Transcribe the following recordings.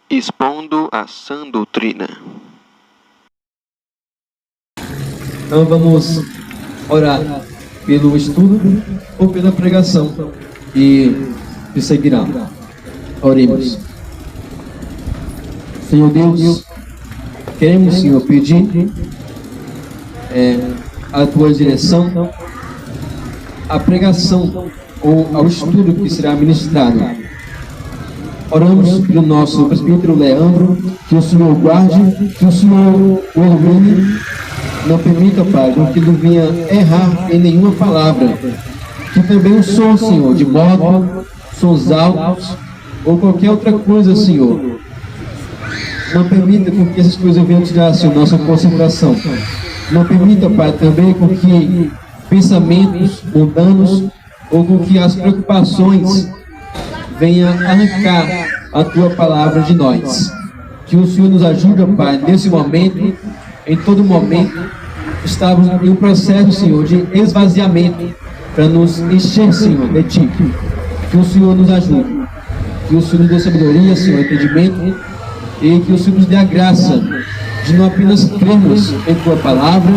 expondo a sã doutrina. Então vamos orar pelo estudo ou pela pregação que seguirá. Oremos. Senhor Deus, queremos, Senhor, pedir a tua direção à pregação ou ao estudo que será ministrado. Oramos pelo nosso presbítero Leandro, que o Senhor guarde, que o Senhor o ilumine, não permita, Pai, que ele venha errar em nenhuma palavra, que também o som, Senhor, de moto, sons altos ou qualquer outra coisa, Senhor, não permita que essas coisas venham tirar, Senhor, nossa concentração. Não permita, Pai, também com que pensamentos mundanos ou com que as preocupações venham arrancar a tua palavra de nós. Que o Senhor nos ajude, Pai, nesse momento, em todo momento. Estamos em um processo, Senhor, de esvaziamento para nos encher, Senhor, de Ti. Que o Senhor nos ajude. Que o Senhor nos dê sabedoria, Senhor, entendimento, e que o Senhor nos dê a graça de não apenas crermos em Tua palavra,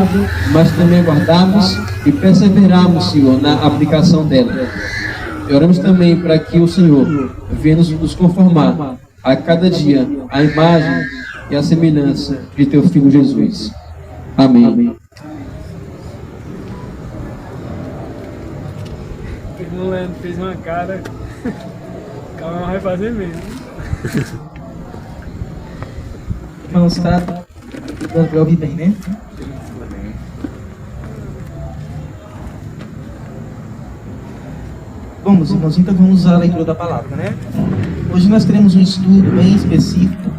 mas também aguardarmos e perseverarmos, Senhor, na aplicação dela. E oramos também para que o Senhor venha nos conformar a cada dia a imagem e a semelhança de Teu Filho Jesus. Amém. Amém. O Leandro fez uma cara. Calma, vai fazer mesmo. Irmãos, tá dando para ouvir bem, né? Vamos, irmãos, então vamos à leitura da palavra, né? Hoje nós teremos um estudo bem específico.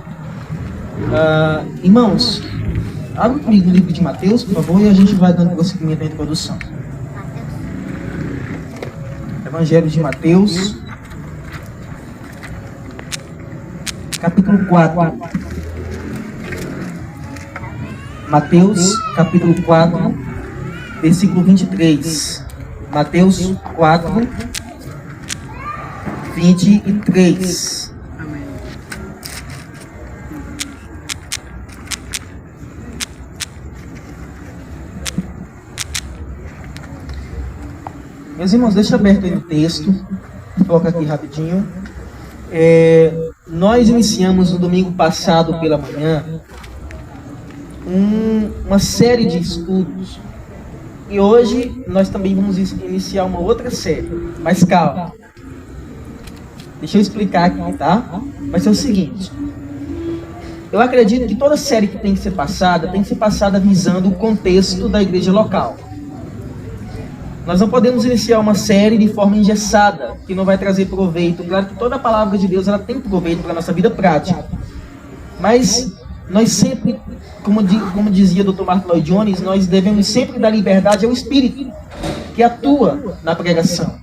Irmãos, abra comigo no livro de Mateus, por favor, e a gente vai dando prosseguimento à introdução. Evangelho de Mateus, capítulo 4. Mateus, capítulo 4, versículo 23. Mateus 4, 23. Meus irmãos, deixa aberto aí o texto. Vou colocar aqui rapidinho. Nós iniciamos no domingo passado pela manhã uma série de estudos. E hoje nós também vamos iniciar uma outra série. Mas calma. Deixa eu explicar aqui, tá? Vai ser o seguinte. Eu acredito que toda série que tem que ser passada visando o contexto da igreja local. Nós não podemos iniciar uma série de forma engessada, que não vai trazer proveito. Claro que toda a palavra de Deus ela tem proveito para a nossa vida prática. Mas nós sempre, como dizia o Dr. Martin Lloyd Jones, nós devemos sempre dar liberdade ao Espírito, que atua na pregação.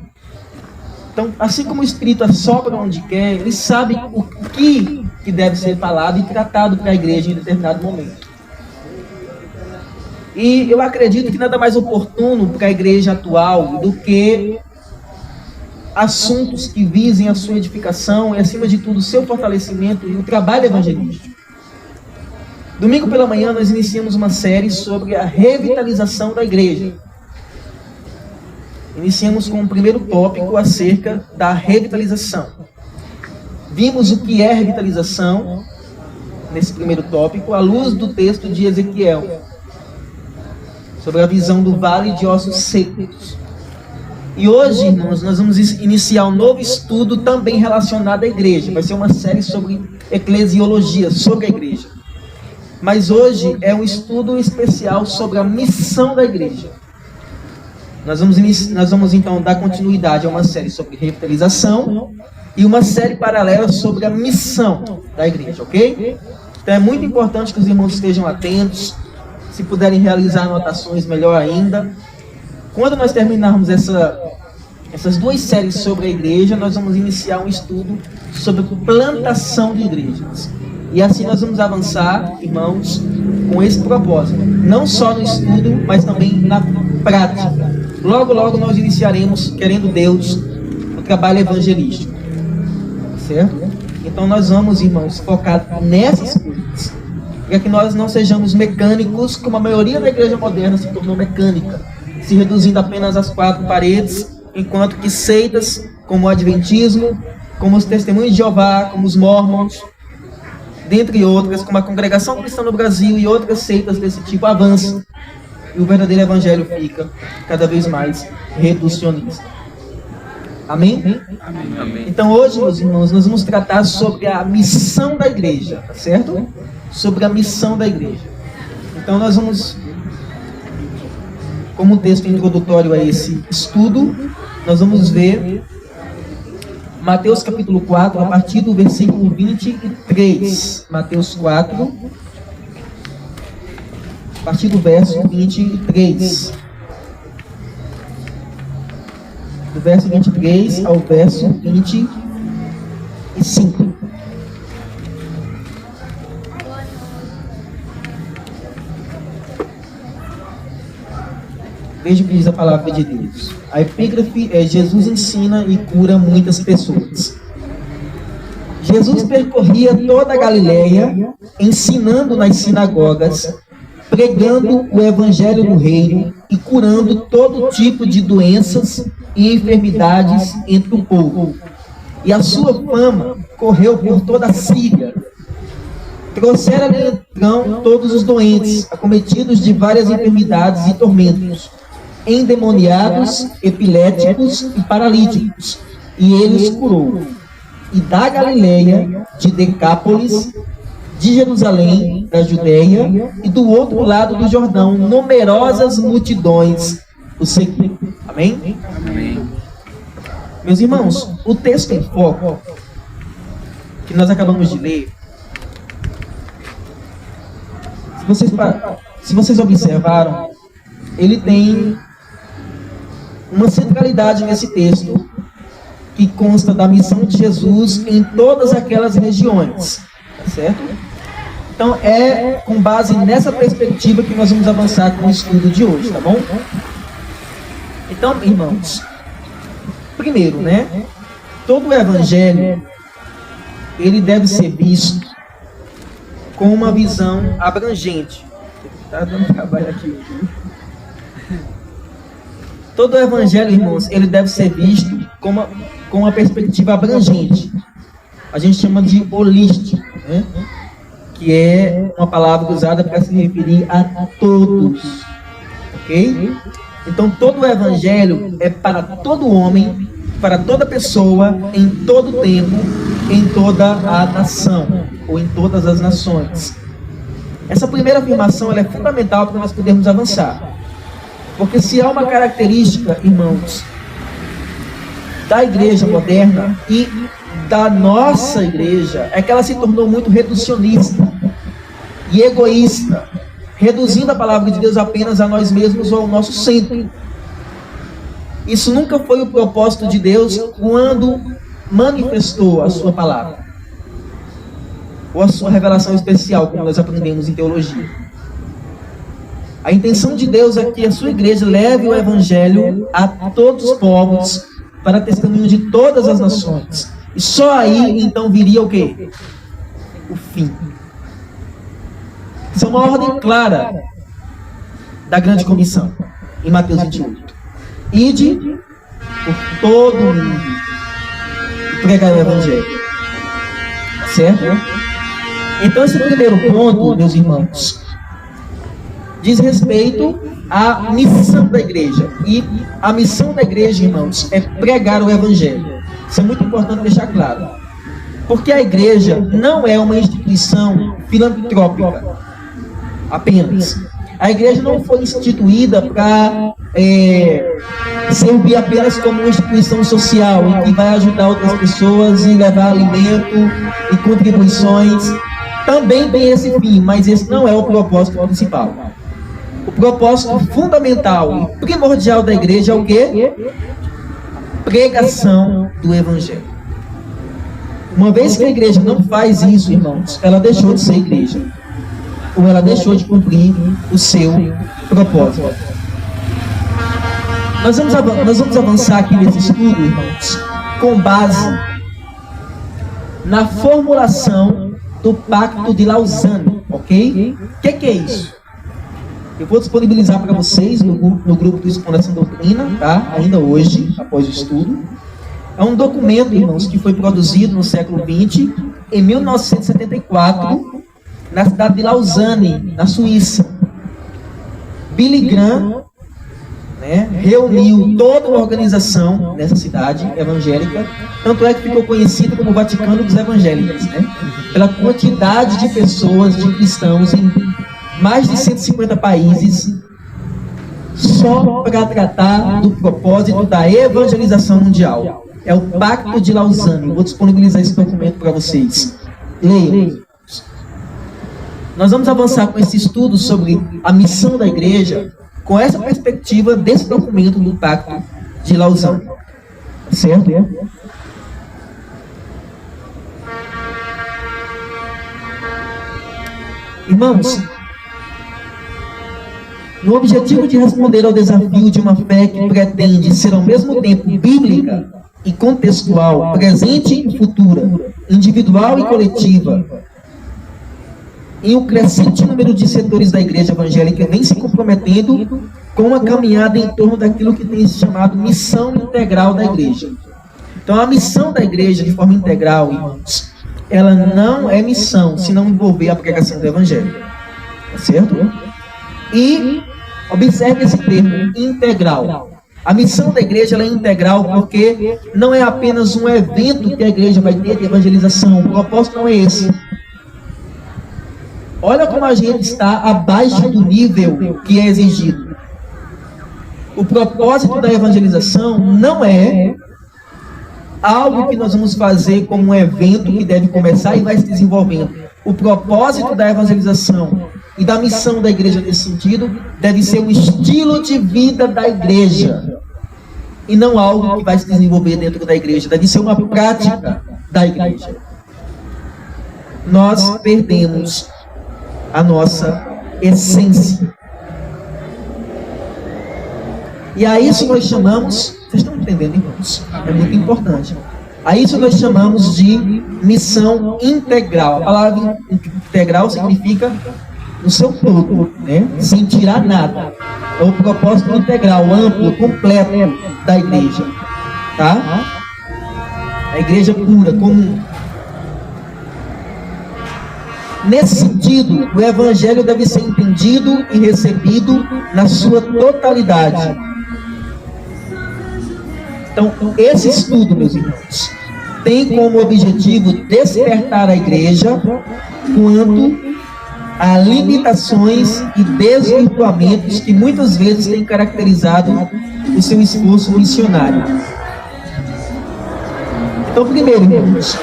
Então, assim como o Espírito assopra onde quer, ele sabe o que deve ser falado e tratado para a igreja em determinado momento. E eu acredito que nada mais oportuno para a igreja atual do que assuntos que visem a sua edificação e, acima de tudo, o seu fortalecimento e o trabalho evangelístico. Domingo pela manhã nós iniciamos uma série sobre a revitalização da igreja. Iniciamos com o primeiro tópico acerca da revitalização. Vimos o que é revitalização nesse primeiro tópico, à luz do texto de Ezequiel, sobre a visão do vale de ossos secos. E hoje, irmãos, nós vamos iniciar um novo estudo também relacionado à igreja. Vai ser uma série sobre eclesiologia, sobre a igreja. Mas hoje é um estudo especial sobre a missão da igreja. Nós vamos então dar continuidade a uma série sobre revitalização e uma série paralela sobre a missão da igreja, ok? Então é muito importante que os irmãos estejam atentos. Se puderem realizar anotações, melhor ainda. Quando nós terminarmos essas duas séries sobre a igreja, nós vamos iniciar um estudo sobre plantação de igrejas. E assim nós vamos avançar, irmãos, com esse propósito. Não só no estudo, mas também na prática. Logo, logo nós iniciaremos, querendo Deus, o trabalho evangelístico. Certo? Então nós vamos, irmãos, focar nessas coisas. Para que nós não sejamos mecânicos, como a maioria da igreja moderna se tornou mecânica, se reduzindo apenas às 4 paredes, enquanto que seitas como o Adventismo, como os Testemunhos de Jeová, como os Mormons, dentre outras, como a Congregação Cristã no Brasil e outras seitas desse tipo avançam. E o verdadeiro evangelho fica cada vez mais reducionista. Amém? Amém. Então hoje, meus irmãos, nós vamos tratar sobre a missão da igreja, tá certo? Sobre a missão da igreja. Então nós vamos, como texto introdutório a esse estudo, nós vamos ver Mateus capítulo 4, a partir do versículo 23. Mateus 4, a partir do verso 23. Do verso 23 ao verso 25. Veja o que diz a palavra de Deus. A epígrafe é: Jesus ensina e cura muitas pessoas. Jesus percorria toda a Galileia, ensinando nas sinagogas, pregando o evangelho do reino e curando todo tipo de doenças e enfermidades entre o povo. E a sua fama correu por toda a Síria. Trouxeram-lhe então todos os doentes, acometidos de várias enfermidades e tormentos, endemoniados, epiléticos e paralíticos, e ele os curou. E da Galileia, de Decápolis, de Jerusalém, da Judeia e do outro lado do Jordão, numerosas multidões o seguiam. Amém? Amém. Meus irmãos, o texto em foco que nós acabamos de ler, se vocês observaram, ele tem uma centralidade nesse texto que consta da missão de Jesus em todas aquelas regiões, certo? Então é com base nessa perspectiva que nós vamos avançar com o estudo de hoje, tá bom? Então, irmãos, primeiro, todo o evangelho ele deve ser visto com uma visão abrangente. Tá dando trabalho aqui. Todo o evangelho, irmãos, ele deve ser visto com uma perspectiva abrangente. A gente chama de holístico, que é uma palavra usada para se referir a todos, ok? Então todo o evangelho é para todo homem, para toda pessoa, em todo tempo, em toda a nação, ou em todas as nações. Essa primeira afirmação ela é fundamental para nós podermos avançar. Porque se há uma característica, irmãos, da igreja moderna e da nossa igreja, é que ela se tornou muito reducionista e egoísta, reduzindo a palavra de Deus apenas a nós mesmos ou ao nosso centro. Isso nunca foi o propósito de Deus quando manifestou a sua palavra, ou a sua revelação especial, como nós aprendemos em teologia. A intenção de Deus é que a sua igreja leve o evangelho a todos os povos, para testemunho de todas as nações. E só aí, então, viria o quê? O fim. Isso é uma ordem clara da grande comissão, em Mateus 28. Ide por todo o mundo e pregai o evangelho. Certo? Então, esse primeiro ponto, meus irmãos, diz respeito à missão da igreja. E a missão da igreja, irmãos, é pregar o evangelho. Isso é muito importante deixar claro. Porque a igreja não é uma instituição filantrópica apenas. A igreja não foi instituída para servir apenas como uma instituição social, em que vai ajudar outras pessoas e levar alimento e contribuições. Também tem esse fim, mas esse não é o propósito principal. O propósito fundamental e primordial da igreja é o quê? Pregação do evangelho. Uma vez que a igreja não faz isso, irmãos, ela deixou de ser igreja, ou ela deixou de cumprir o seu propósito. Nós vamos avançar aqui nesse estudo, irmãos, com base na formulação do Pacto de Lausanne, ok? O que é isso? Eu vou disponibilizar para vocês no grupo do Expondo Doutrina, tá? Ainda hoje, após o estudo. É um documento, irmãos, que foi produzido no século XX, em 1974, na cidade de Lausanne, na Suíça. Billy Graham, né, reuniu toda uma organização nessa cidade evangélica, tanto é que ficou conhecido como o Vaticano dos Evangélicos, né, pela quantidade de pessoas, de cristãos em mais de 150 países, só para tratar do propósito da evangelização mundial. É o Pacto de Lausanne. Eu vou disponibilizar esse documento para vocês. Leiam. Nós vamos avançar com esse estudo sobre a missão da igreja com essa perspectiva desse documento do Pacto de Lausanne. Certo? Irmãos, no objetivo de responder ao desafio de uma fé que pretende ser ao mesmo tempo bíblica e contextual, presente e futura, individual e coletiva, e o crescente número de setores da igreja evangélica vem se comprometendo com uma caminhada em torno daquilo que tem se chamado missão integral da igreja. Então, a missão da igreja, de forma integral, irmãos, ela não é missão se não envolver a pregação do evangelho. Tá certo? E observe esse termo, integral. A missão da igreja ela é integral porque não é apenas um evento que a igreja vai ter de evangelização. O propósito não é esse. Olha como a gente está abaixo do nível que é exigido. O propósito da evangelização não é algo que nós vamos fazer como um evento que deve começar e vai se desenvolvendo. O propósito da evangelização e da missão da igreja nesse sentido deve ser o estilo de vida da igreja e não algo que vai se desenvolver dentro da igreja. Deve ser uma prática da igreja. Nós perdemos a nossa essência. E a isso nós chamamos, vocês estão entendendo, irmãos? É muito importante. A isso nós chamamos de missão integral. A palavra integral significa no seu todo, né? Sem tirar nada. É o propósito integral, amplo, completo da igreja. Tá? A igreja pura, comum. Nesse sentido, o evangelho deve ser entendido e recebido na sua totalidade. Então, esse estudo, meus irmãos, tem como objetivo despertar a igreja quanto a limitações e desvirtuamentos que muitas vezes têm caracterizado o seu esforço missionário. Então, primeiro, irmãos,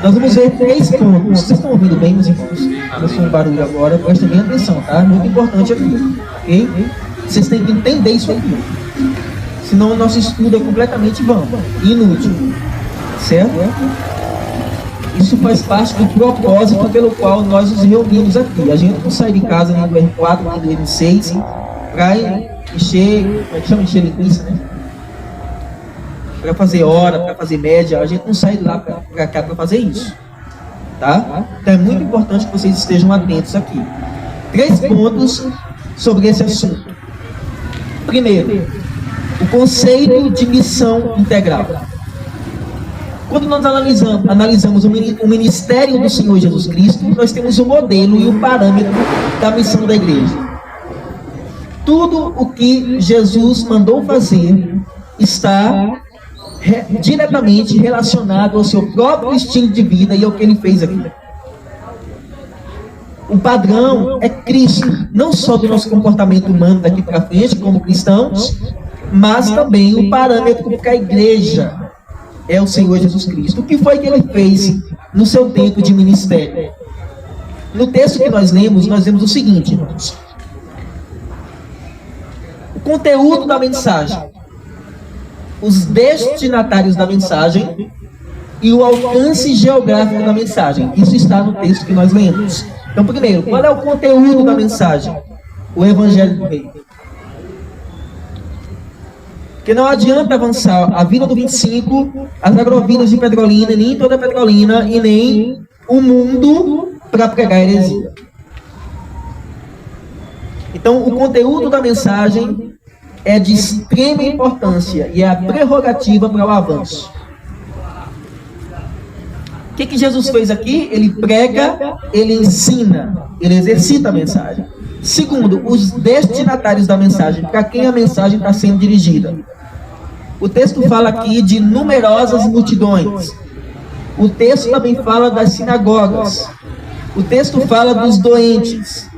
nós vamos ver 3 pontos. Vocês estão ouvindo bem, meus irmãos? Começou um barulho agora, prestem bem atenção, tá? Muito importante aqui, ok? Vocês têm que entender isso aqui. Senão o nosso estudo é completamente vão, inútil. Certo? Isso faz parte do propósito pelo qual nós nos reunimos aqui. A gente não sai de casa nem do R4, nem do R6 para encher, como é que chama? Encher linguiça, né? Para fazer hora, para fazer média. A gente não sai de lá para cá para fazer isso. Tá? Então é muito importante que vocês estejam atentos aqui. 3 pontos sobre esse assunto. Primeiro, o conceito de missão integral. Quando nós analisamos o ministério do Senhor Jesus Cristo, nós temos o modelo e o parâmetro da missão da igreja. Tudo o que Jesus mandou fazer está diretamente relacionado ao seu próprio estilo de vida e ao que ele fez aqui. O padrão é Cristo, não só do nosso comportamento humano daqui para frente, como cristãos, mas também o parâmetro para a igreja é o Senhor Jesus Cristo. O que foi que ele fez no seu tempo de ministério? No texto que nós lemos o seguinte, irmãos. O conteúdo da mensagem, os destinatários da mensagem e o alcance geográfico da mensagem. Isso está no texto que nós lemos. Então, primeiro, qual é o conteúdo da mensagem? O Evangelho do Reino. Porque não adianta avançar a Vila do 25, as agrovilas de Petrolina, nem toda Petrolina e nem o mundo para pregar heresia. Então, o conteúdo da mensagem é de extrema importância e é a prerrogativa para o avanço. O que Jesus fez aqui? Ele prega, ele ensina, ele exercita a mensagem. Segundo, os destinatários da mensagem, para quem a mensagem está sendo dirigida. O texto fala aqui de numerosas multidões. O texto também fala das sinagogas. O texto fala dos doentes.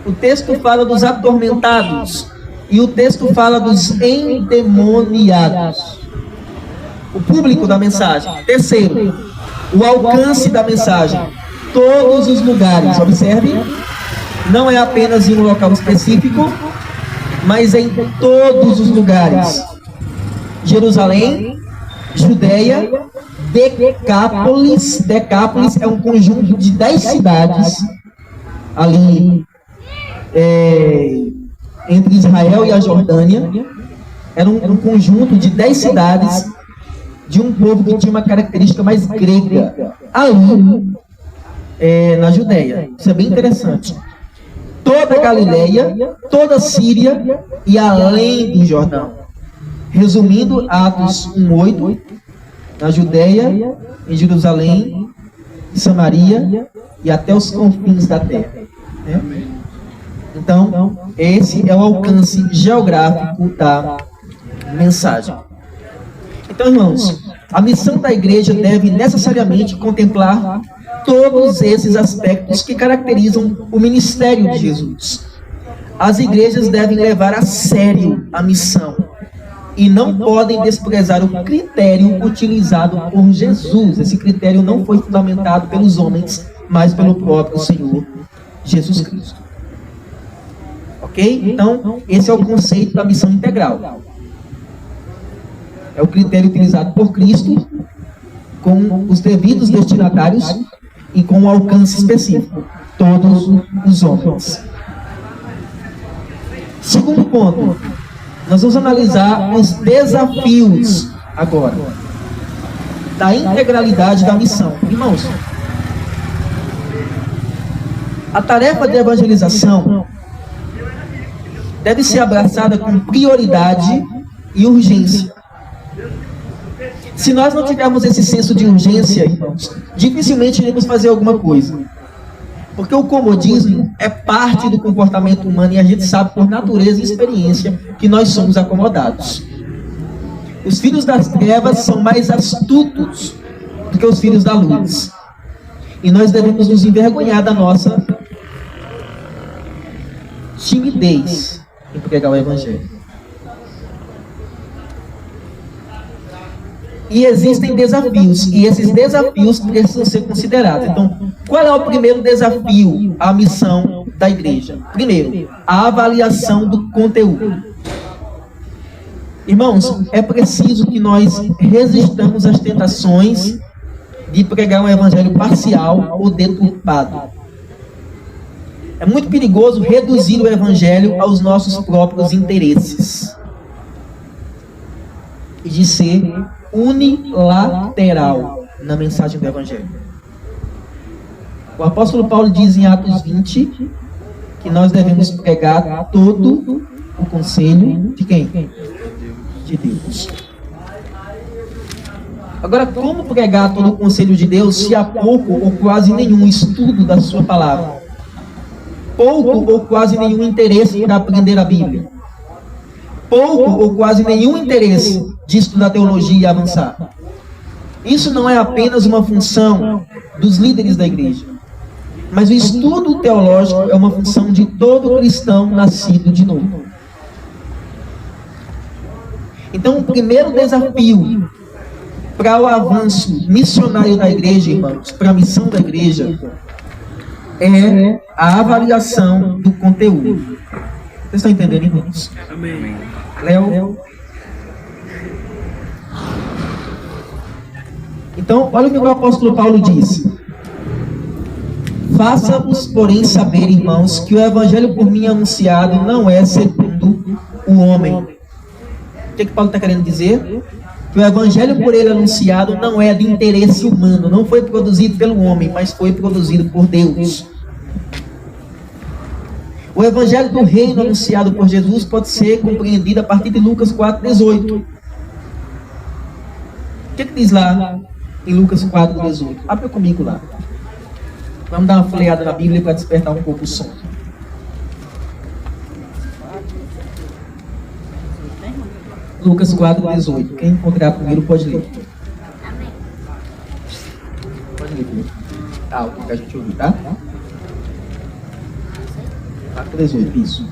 O texto fala dos atormentados. E o texto fala dos endemoniados. O público da mensagem. Terceiro, o alcance da mensagem. Todos os lugares. Observe. Não é apenas em um local específico, mas em todos os lugares. Jerusalém, Judeia, Decápolis. Decápolis é um conjunto de 10 cidades ali entre Israel e a Jordânia. Era um conjunto de 10 cidades de um povo que tinha uma característica mais grega ali na Judeia. Isso é bem interessante. Toda a Galileia, toda a Síria e além do Jordão. Resumindo, Atos 1:8, na Judeia, em Jerusalém, em Samaria e até os confins da terra. Então, esse é o alcance geográfico da mensagem. Então, irmãos, a missão da igreja deve necessariamente contemplar todos esses aspectos que caracterizam o ministério de Jesus. As igrejas devem levar a sério a missão e não podem desprezar o critério utilizado por Jesus. Esse critério não foi fundamentado pelos homens, mas pelo próprio Senhor Jesus Cristo. Ok? Então, esse é o conceito da missão integral. É o critério utilizado por Cristo, com os devidos destinatários e com um alcance específico. Todos os homens. Segundo ponto, nós vamos analisar os desafios agora da integralidade da missão. Irmãos, a tarefa de evangelização deve ser abraçada com prioridade e urgência. Se nós não tivermos esse senso de urgência, irmãos, dificilmente iremos fazer alguma coisa. Porque o comodismo é parte do comportamento humano e a gente sabe por natureza e experiência que nós somos acomodados. Os filhos das trevas são mais astutos do que os filhos da luz. E nós devemos nos envergonhar da nossa timidez em pregar o Evangelho. E existem desafios, e esses desafios precisam ser considerados. Então, qual é o primeiro desafio à missão da igreja? Primeiro, a avaliação do conteúdo. Irmãos, é preciso que nós resistamos às tentações de pregar um evangelho parcial ou deturpado. É muito perigoso reduzir o evangelho aos nossos próprios interesses e de ser unilateral na mensagem do evangelho. O apóstolo Paulo diz em Atos 20 que nós devemos pregar todo o conselho de quem? De Deus. Agora, como pregar todo o conselho de Deus se há pouco ou quase nenhum estudo da sua palavra? Pouco ou quase nenhum interesse para aprender a Bíblia? Pouco ou quase nenhum interesse de estudar teologia e avançar? Isso não é apenas uma função dos líderes da igreja, mas o estudo teológico é uma função de todo cristão nascido de novo. Então, o primeiro desafio para o avanço missionário da igreja, irmãos, para a missão da igreja, é a avaliação do conteúdo. Vocês estão entendendo, irmãos? Amém. Léo? Então, olha o que o apóstolo Paulo disse. Faça-vos, porém, saber, irmãos, que o evangelho por mim anunciado não é segundo o homem. que Paulo está querendo dizer? Que o evangelho por ele anunciado não é de interesse humano, não foi produzido pelo homem, mas foi produzido por Deus. O evangelho do reino anunciado por Jesus pode ser compreendido a partir de Lucas 4,18. O que diz lá em Lucas 4,18? Abre comigo lá. Vamos dar uma folheada na Bíblia para despertar um pouco o som. Lucas 4,18. Quem encontrar primeiro pode ler. Pode ler primeiro. Tá, o que a gente ouviu, tá? 4,18, isso.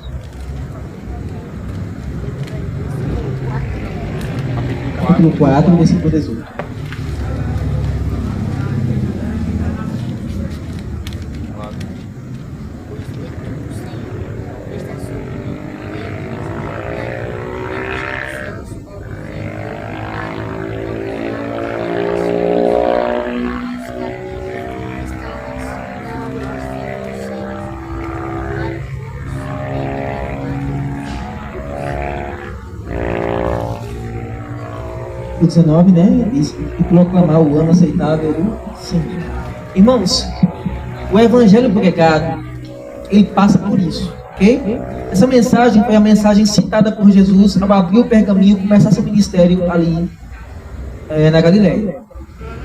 Capítulo 4, versículo 18. O 19, né? E proclamar o ano aceitável do Senhor. Irmãos, o evangelho pregado, ele passa por isso, ok? Essa mensagem foi a mensagem citada por Jesus ao abrir o pergaminho e começar seu ministério ali na Galileia.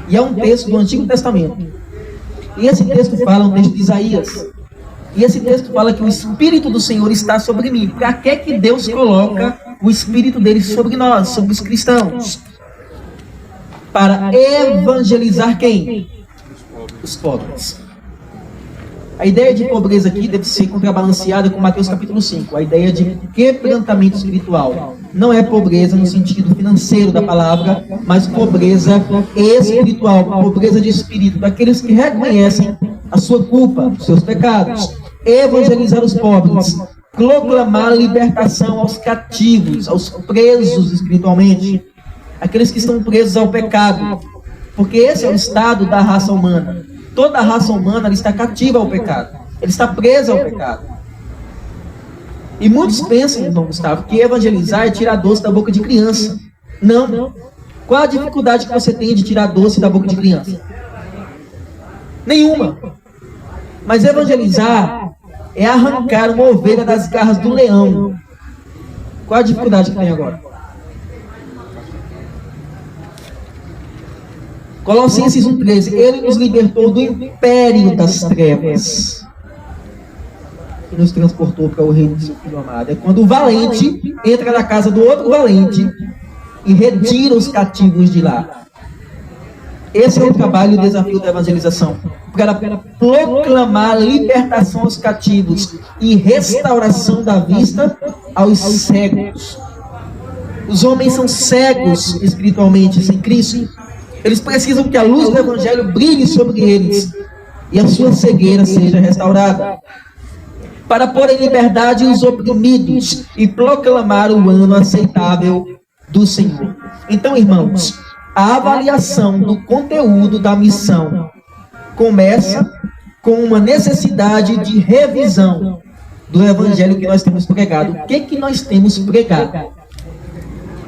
E é um texto do Antigo Testamento. E esse texto fala, um texto de Isaías. E esse texto fala que o Espírito do Senhor está sobre mim. Para que Deus coloca o Espírito dele sobre nós, sobre os cristãos? Para evangelizar quem? Os pobres. A ideia de pobreza aqui deve ser contrabalanceada com Mateus capítulo 5. A ideia de quebrantamento espiritual. Não é pobreza no sentido financeiro da palavra, mas pobreza espiritual, pobreza de espírito, daqueles que reconhecem a sua culpa, os seus pecados. Evangelizar os pobres. Proclamar libertação aos cativos, aos presos espiritualmente. Aqueles que estão presos ao pecado, porque esse é o estado da raça humana. Toda a raça humana ela está cativa ao pecado, ele está presa ao pecado. E muitos pensam, irmão Gustavo, que evangelizar é tirar doce da boca de criança. Não. Qual a dificuldade que você tem de tirar doce da boca de criança? Nenhuma. Mas evangelizar é arrancar uma ovelha das garras do leão. Qual a dificuldade que tem agora? Colossenses 1,13. Ele nos libertou do império das trevas e nos transportou para o reino do seu Filho amado. É quando o valente entra na casa do outro valente e retira os cativos de lá. Esse é o trabalho e o desafio da evangelização. Para proclamar libertação aos cativos e restauração da vista aos cegos. Os homens são cegos espiritualmente sem Cristo. Eles precisam que a luz do Evangelho brilhe sobre eles e a sua cegueira seja restaurada. Para pôr em liberdade os oprimidos e proclamar o ano aceitável do Senhor. Então, irmãos, a avaliação do conteúdo da missão começa com uma necessidade de revisão do Evangelho que nós temos pregado. O que nós temos pregado?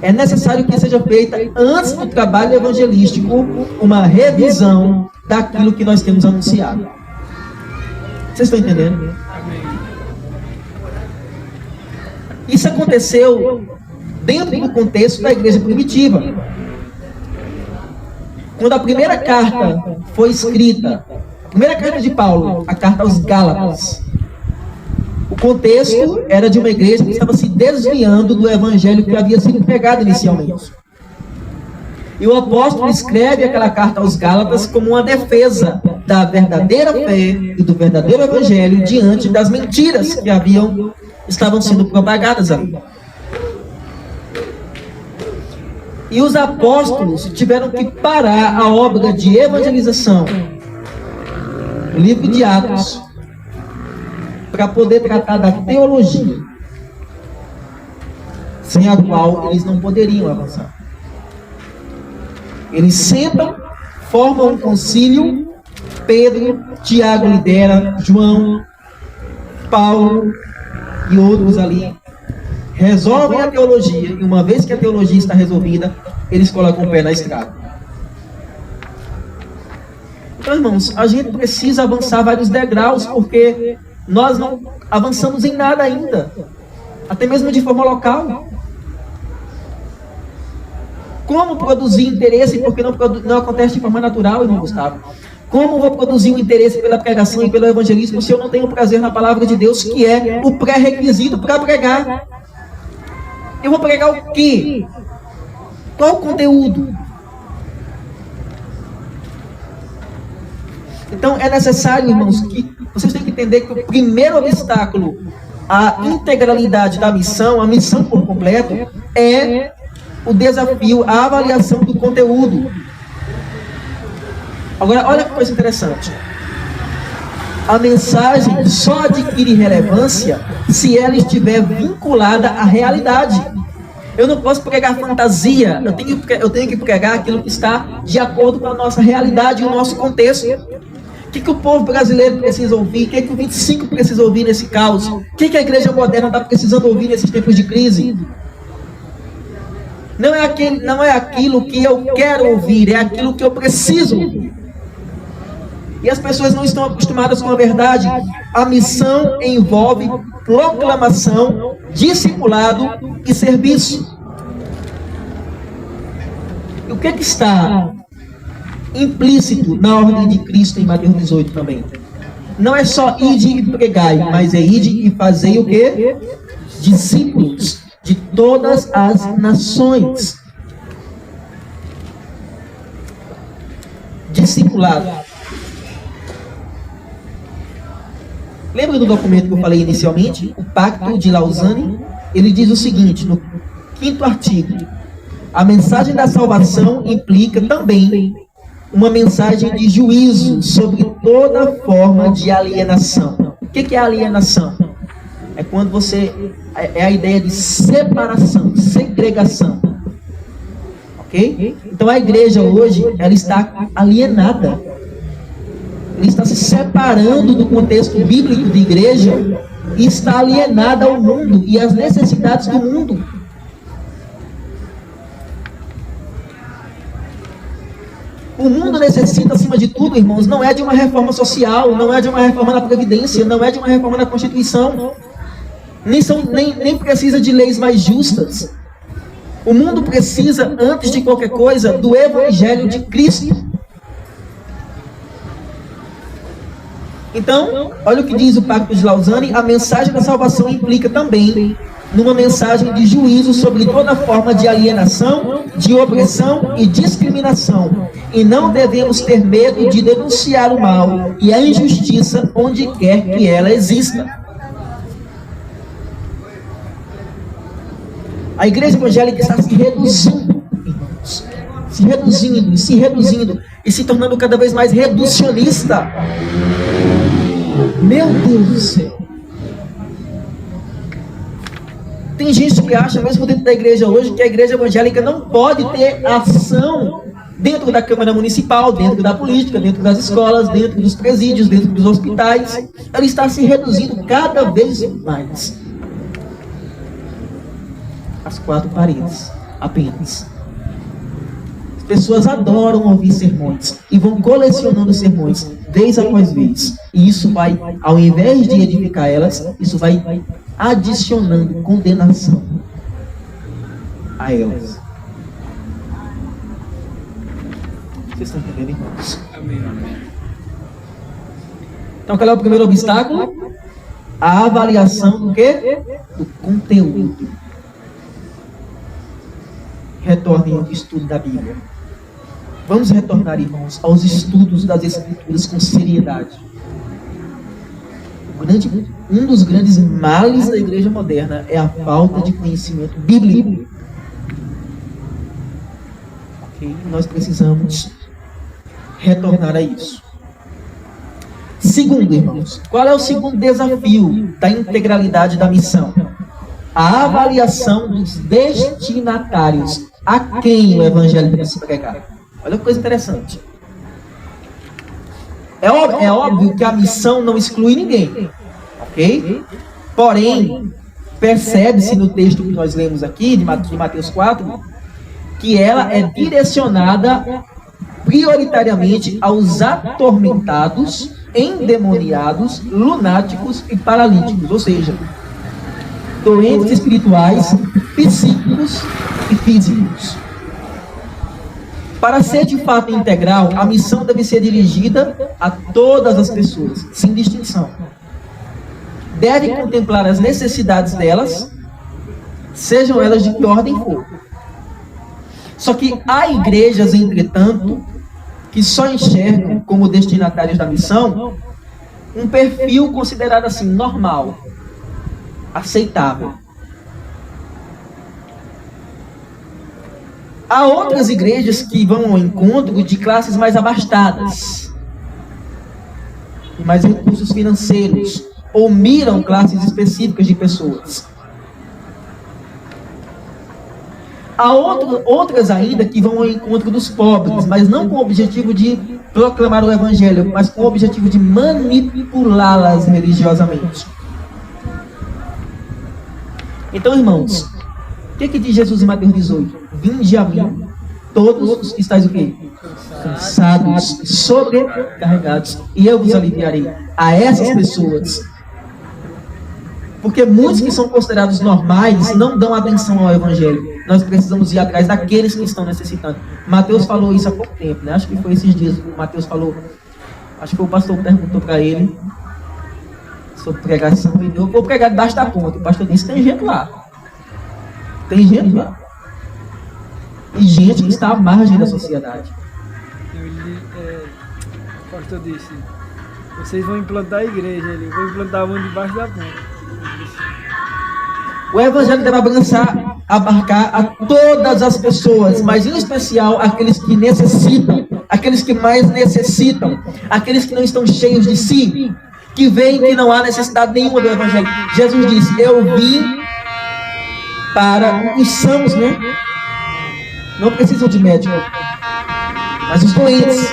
É necessário que seja feita, antes do trabalho evangelístico, uma revisão daquilo que nós temos anunciado. Vocês estão entendendo? Isso aconteceu dentro do contexto da igreja primitiva. Quando a primeira carta foi escrita, a primeira carta de Paulo, a carta aos Gálatas, o contexto era de uma igreja que estava se desviando do evangelho que havia sido pregado inicialmente. E o apóstolo escreve aquela carta aos Gálatas como uma defesa da verdadeira fé e do verdadeiro evangelho diante das mentiras que estavam sendo propagadas ali. E os apóstolos tiveram que parar a obra de evangelização, o livro de Atos, para poder tratar da teologia, sem a qual eles não poderiam avançar. Eles sentam, formam um concílio, Pedro, Tiago lidera, João, Paulo e outros ali resolvem a teologia, e uma vez que a teologia está resolvida, eles colocam o pé na estrada. Então, irmãos, a gente precisa avançar vários degraus, porque nós não avançamos em nada ainda, até mesmo de forma local. Como produzir interesse, porque não acontece de forma natural, irmão Gustavo? Como vou produzir o interesse pela pregação e pelo evangelismo se eu não tenho prazer na palavra de Deus, que é o pré-requisito para pregar? Eu vou pregar o quê? Qual o conteúdo? Então é necessário, irmãos, que vocês têm que entender que o primeiro obstáculo à integralidade da missão, a missão por completo, é o desafio, a avaliação do conteúdo. Agora, olha que coisa interessante. A mensagem só adquire relevância se ela estiver vinculada à realidade. Eu não posso pregar fantasia, eu tenho que pregar aquilo que está de acordo com a nossa realidade e o nosso contexto. O que o povo brasileiro precisa ouvir? O que o 25 precisa ouvir nesse caos? O que a igreja moderna está precisando ouvir nesses tempos de crise? Não é aquilo que eu quero ouvir, é aquilo que eu preciso ouvir. E as pessoas não estão acostumadas com a verdade. A missão envolve proclamação, discipulado e serviço. E o que está implícito na ordem de Cristo em Mateus 18 também? Não é só ide e pregai, mas é ide e fazei o quê? Discípulos de todas as nações. Discipulado. Lembra do documento que eu falei inicialmente? O Pacto de Lausanne? Ele diz o seguinte, no 5º artigo: a mensagem da salvação implica também uma mensagem de juízo sobre toda forma de alienação. O que é alienação? É quando você... é a ideia de separação, segregação. Ok? Então a igreja hoje, ela está alienada. Ela está se separando do contexto bíblico de igreja e está alienada ao mundo e às necessidades do mundo. O mundo necessita, acima de tudo, irmãos, não é de uma reforma social, não é de uma reforma na Previdência, não é de uma reforma na Constituição, nem precisa de leis mais justas. O mundo precisa, antes de qualquer coisa, do Evangelho de Cristo. Então, olha o que diz o Pacto de Lausanne: a mensagem da salvação implica também numa mensagem de juízo sobre toda forma de alienação, de opressão e discriminação. E não devemos ter medo de denunciar o mal e a injustiça onde quer que ela exista. A igreja evangélica está se reduzindo, irmãos. Se reduzindo e se tornando cada vez mais reducionista. Meu Deus do céu. Tem gente que acha, mesmo dentro da igreja hoje, que a igreja evangélica não pode ter ação dentro da Câmara Municipal, dentro da política, dentro das escolas, dentro dos presídios, dentro dos hospitais. Ela está se reduzindo cada vez mais. As 4 paredes, apenas. As pessoas adoram ouvir sermões e vão colecionando sermões, vez após vez. E isso vai, ao invés de edificar elas, isso vai adicionando condenação a elas. Vocês estão entendendo, irmãos? Amém. Então, qual é o primeiro obstáculo? A avaliação do quê? Do conteúdo. Retornem ao estudo da Bíblia. Vamos retornar, irmãos, aos estudos das Escrituras com seriedade. Um dos grandes males da igreja moderna é a falta de conhecimento bíblico. Ok? Nós precisamos retornar a isso. Segundo, irmãos, qual é o segundo desafio da integralidade da missão? A avaliação dos destinatários. A quem o evangelho precisa pregar? Olha que coisa interessante. É óbvio que a missão não exclui ninguém, ok? Porém, percebe-se no texto que nós lemos aqui, de Mateus 4, que ela é direcionada prioritariamente aos atormentados, endemoniados, lunáticos e paralíticos, ou seja, doentes espirituais, psíquicos e físicos. Para ser de fato integral, a missão deve ser dirigida a todas as pessoas, sem distinção. Deve contemplar as necessidades delas, sejam elas de que ordem for. Só que há igrejas, entretanto, que só enxergam como destinatários da missão um perfil considerado assim, normal, aceitável. Há outras igrejas que vão ao encontro de classes mais abastadas, mais recursos financeiros, ou miram classes específicas de pessoas. Há outras ainda que vão ao encontro dos pobres, mas não com o objetivo de proclamar o evangelho, mas com o objetivo de manipulá-las religiosamente. Então, irmãos, o que diz Jesus em Mateus 18? Vinde a mim, todos os que estáis o quê? Cansados, sobrecarregados, e eu vos aliviarei. A essas pessoas. Porque muitos que são considerados normais não dão atenção ao evangelho. Nós precisamos ir atrás daqueles que estão necessitando. Mateus falou isso há pouco tempo, né? Acho que foi esses dias que Mateus falou. Acho que foi o pastor que perguntou para ele sobre pregação. E eu vou pregar debaixo da ponte. O pastor disse: tem gente lá. Tem gente lá. E gente que está à margem da sociedade. O pastor disse: vocês vão implantar a igreja ali. Vou implantar uma debaixo da ponte. O evangelho deve abarcar a todas as pessoas, mas em especial aqueles que necessitam, aqueles que mais necessitam, aqueles que não estão cheios de si, que veem que não há necessidade nenhuma do evangelho. Jesus disse: eu vim para os sãos, né? Não precisam de médico, mas os doentes.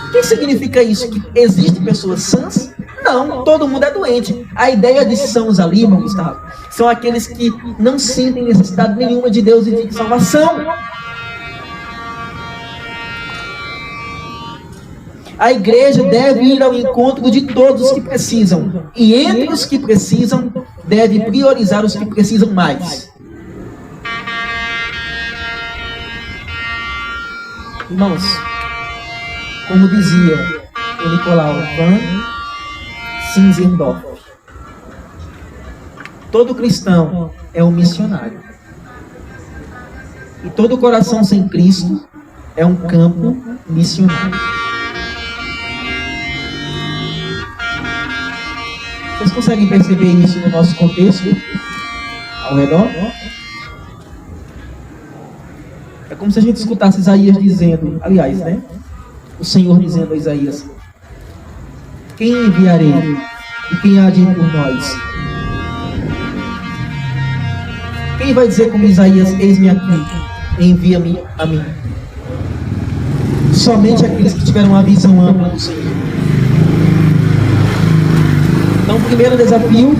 O que significa isso? Que existem pessoas sãs? Não, todo mundo é doente. A ideia de sãos ali, irmão Gustavo, são aqueles que não sentem necessidade nenhuma de Deus e de salvação. A igreja deve ir ao encontro de todos os que precisam. E entre os que precisam, deve priorizar os que precisam mais. Irmãos, como dizia o Nicolau van Zinzendorf, todo cristão é um missionário. E todo coração sem Cristo é um campo missionário. Vocês conseguem perceber isso no nosso contexto ao redor? É como se a gente escutasse Isaías dizendo, aliás, né? O Senhor dizendo a Isaías: quem enviarei e quem há de ir por nós? Quem vai dizer como Isaías: eis-me aqui, envia-me a mim? Somente aqueles que tiveram uma visão ampla do Senhor. Então, o primeiro desafio,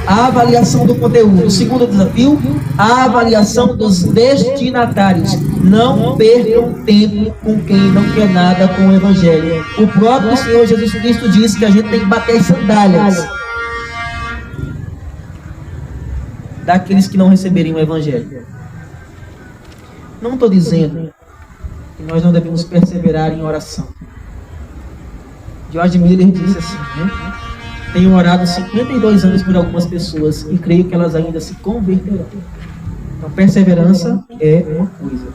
a avaliação do conteúdo. O segundo desafio, a avaliação dos destinatários. Não percam tempo com quem não quer nada com o evangelho. O próprio Senhor Jesus Cristo disse que a gente tem que bater as sandálias daqueles que não receberem o evangelho. Não estou dizendo que nós não devemos perseverar em oração. George Miller disse assim, né? Tenho orado 52 anos por algumas pessoas e creio que elas ainda se converterão. Então, perseverança é uma coisa.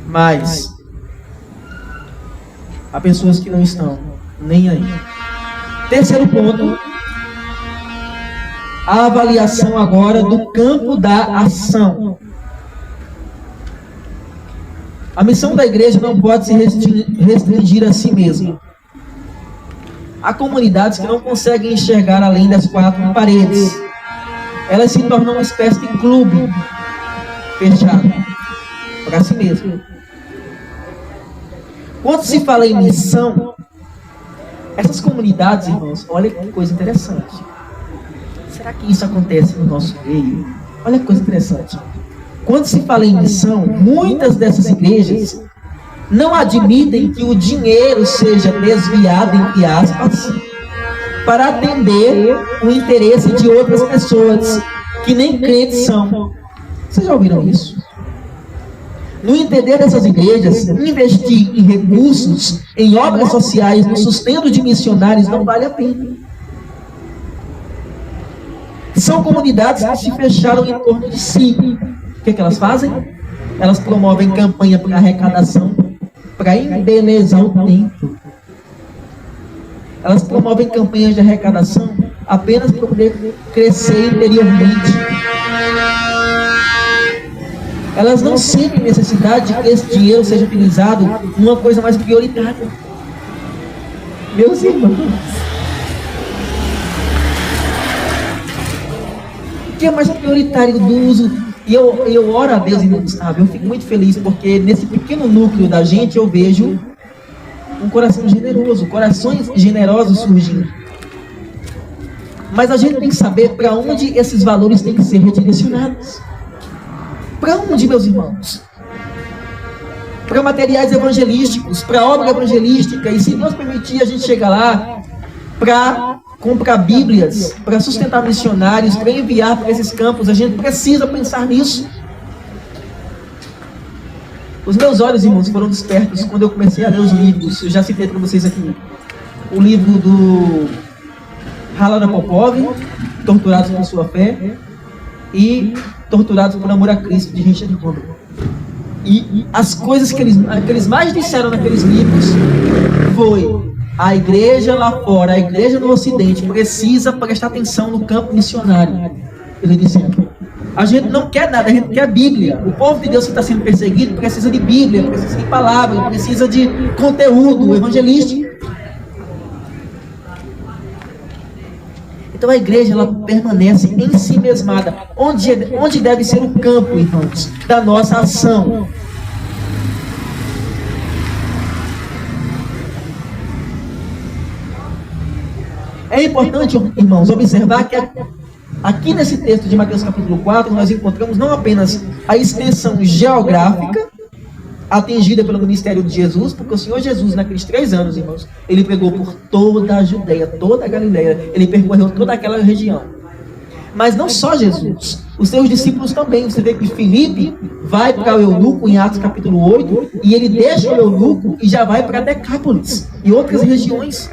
Mas há pessoas que não estão nem aí. Terceiro ponto, a avaliação agora do campo da ação. A missão da igreja não pode se restringir a si mesma. Há comunidades que não conseguem enxergar além das quatro paredes. Elas se tornam uma espécie de clube fechado para si mesmo. Quando se fala em missão, essas comunidades, irmãos, olha que coisa interessante. Será que isso acontece no nosso meio? Olha que coisa interessante. Quando se fala em missão, muitas dessas igrejas não admitem que o dinheiro seja desviado, entre aspas, para atender o interesse de outras pessoas que nem crentes são. Vocês já ouviram isso? No entender dessas igrejas, investir em recursos, em obras sociais, no sustento de missionários não vale a pena. São comunidades que se fecharam em torno de si. O que elas fazem? Elas promovem campanha para arrecadação, para embelezar o templo. Elas promovem campanhas de arrecadação apenas para poder crescer interiormente. Elas não sentem necessidade de que esse dinheiro seja utilizado numa coisa mais prioritária. Meus irmãos, o que é mais prioritário do uso? E eu oro a Deus, irmão Gustavo, eu fico muito feliz porque nesse pequeno núcleo da gente eu vejo um coração generoso, corações generosos surgindo. Mas a gente tem que saber para onde esses valores têm que ser redirecionados. Para onde, meus irmãos? Para materiais evangelísticos, para obra evangelística. E se Deus permitir, a gente chega lá para comprar bíblias, para sustentar missionários, para enviar para esses campos. A gente precisa pensar nisso. Os meus olhos, irmãos, foram despertos quando eu comecei a ler os livros. Eu já citei para vocês aqui. O livro do Halana Popov, Torturados por Sua Fé, e Torturados por Amor a Cristo, de Richard Rohr. E as coisas que eles mais disseram naqueles livros foi: a igreja lá fora, a igreja no Ocidente precisa prestar atenção no campo missionário. Ele dizendo: a gente não quer nada, a gente quer Bíblia. O povo de Deus que está sendo perseguido precisa de Bíblia, precisa de palavra, precisa de conteúdo evangelístico. Então a igreja, ela permanece em si mesmada. Onde deve ser o campo, irmãos, da nossa ação? É importante, irmãos, observar que aqui nesse texto de Mateus capítulo 4, nós encontramos não apenas a extensão geográfica atingida pelo ministério de Jesus, porque o Senhor Jesus, naqueles 3 anos, irmãos, ele pregou por toda a Judeia, toda a Galileia, ele percorreu toda aquela região. Mas não só Jesus, os seus discípulos também. Você vê que Filipe vai para o eunuco em Atos capítulo 8, e ele deixa o eunuco e já vai para Decápolis e outras regiões.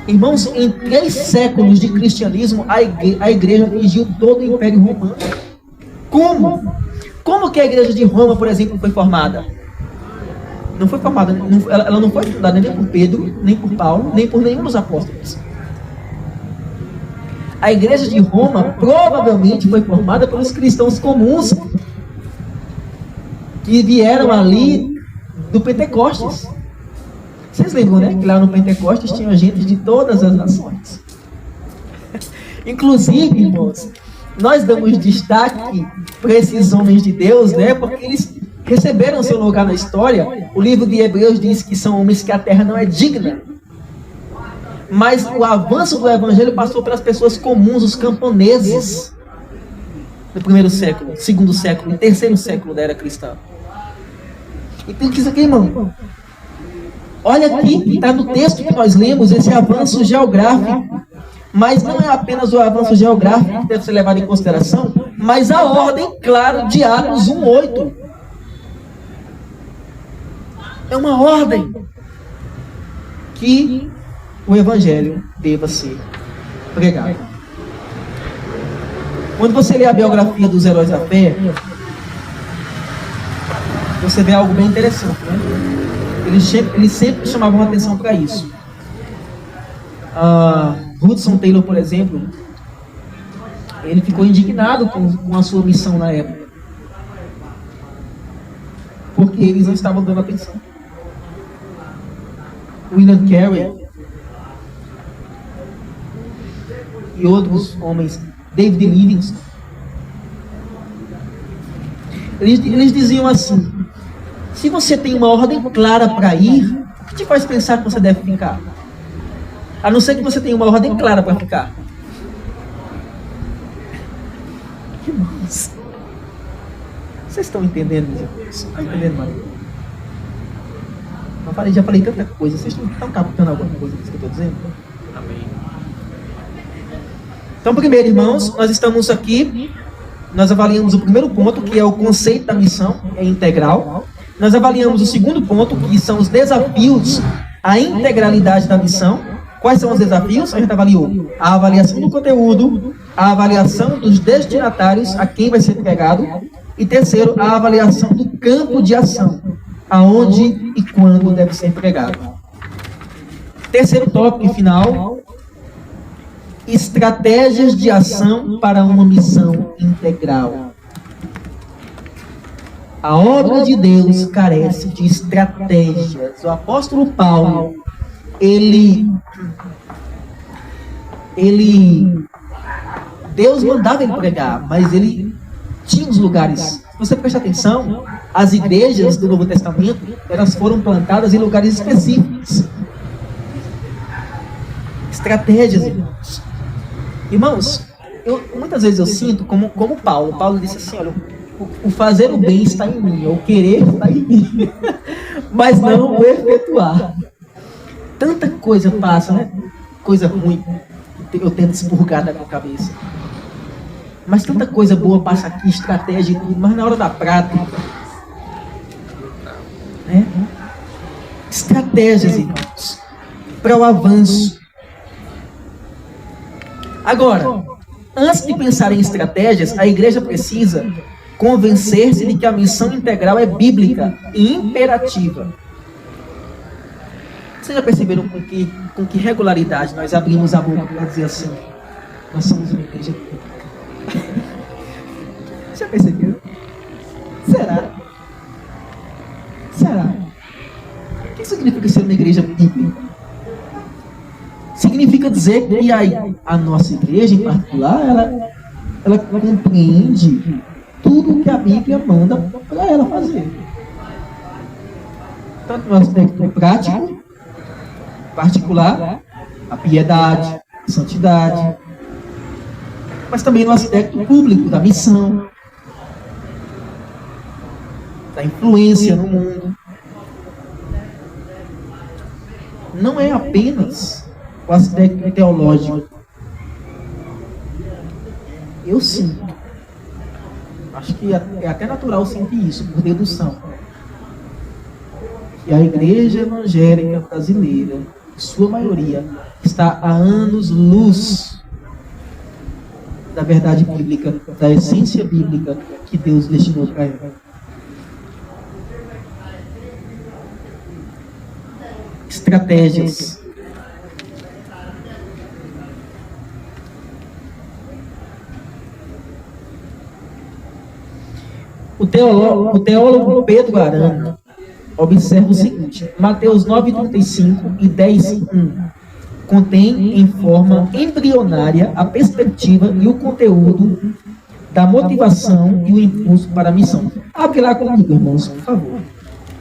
Irmãos, em 3 séculos de cristianismo, a igreja atingiu todo o Império Romano. Como? Como que a igreja de Roma, por exemplo, foi formada? Não foi formada, ela não foi fundada nem por Pedro, nem por Paulo, nem por nenhum dos apóstolos. A igreja de Roma provavelmente foi formada pelos cristãos comuns que vieram ali do Pentecostes. Vocês lembram, né? Que lá no Pentecostes tinha gente de todas as nações. Inclusive, irmãos, nós damos destaque para esses homens de Deus, né? Porque eles receberam seu lugar na história. O livro de Hebreus diz que são homens que a terra não é digna. Mas o avanço do evangelho passou pelas pessoas comuns, os camponeses, no 1º século, 2º século e 3º século da era cristã. Então, isso aqui, irmão. Olha aqui, está no texto que nós lemos, esse avanço geográfico. Mas não é apenas o avanço geográfico que deve ser levado em consideração, mas a ordem, claro, de Atos 1:8. É uma ordem que o evangelho deva ser pregado. Quando você lê a biografia dos heróis da fé, você vê algo bem interessante, né? Eles sempre chamavam atenção para isso. Hudson Taylor, por exemplo, ele ficou indignado com a sua missão na época, porque eles não estavam dando atenção. William Carey e outros homens, David Livingstone, eles diziam assim: se você tem uma ordem clara para ir, o que te faz pensar que você deve ficar? A não ser que você tenha uma ordem clara para ficar. Vocês estão entendendo, meus irmãos? Estão entendendo, mano? Já falei tanta coisa. Vocês estão captando alguma coisa disso que eu estou dizendo? Amém. Então, primeiro, irmãos, nós estamos aqui, nós avaliamos o primeiro ponto, que é o conceito da missão, é integral. Nós avaliamos o segundo ponto, que são os desafios à integralidade da missão. Quais são os desafios? A gente avaliou a avaliação do conteúdo, a avaliação dos destinatários, a quem vai ser pregado, e terceiro, a avaliação do campo de ação, aonde e quando deve ser pregado. Terceiro tópico e final, estratégias de ação para uma missão integral. A obra de Deus carece de estratégias. O apóstolo Paulo, Deus mandava ele pregar, mas ele tinha os lugares. Se você prestar atenção, as igrejas do Novo Testamento, elas foram plantadas em lugares específicos. Estratégias, irmãos. Irmãos, muitas vezes eu sinto como Paulo. Paulo disse assim, olha, o fazer o bem está em mim, o querer está em mim, mas não o efetuar. Tanta coisa passa, né? Coisa ruim, eu tento expurgar da minha cabeça. Mas tanta coisa boa passa aqui, estratégia e tudo, mas na hora da prática, né? Estratégias, irmãos, para o avanço. Agora, antes de pensar em estratégias, a igreja precisa convencer-se de que a missão integral é bíblica e imperativa. Vocês já perceberam com que regularidade nós abrimos a boca para dizer assim, nós somos uma igreja bíblica? Já perceberam? Será? O que significa ser uma igreja bíblica? Significa dizer que a nossa igreja em particular, ela compreende tudo que a Bíblia manda para ela fazer. Tanto no aspecto prático, particular, a piedade, a santidade, mas também no aspecto público, da missão, da influência no mundo. Não é apenas o aspecto teológico. Eu sinto, acho que é até natural sentir isso, por dedução, que a igreja evangélica brasileira, em sua maioria, está há anos-luz da verdade bíblica, da essência bíblica que Deus destinou para ela. Estratégias. O teólogo Pedro Arana observa o seguinte: Mateus 9:35 e 10:1 contém em forma embrionária a perspectiva e o conteúdo da motivação e o impulso para a missão. Abre lá comigo, irmãos, por favor.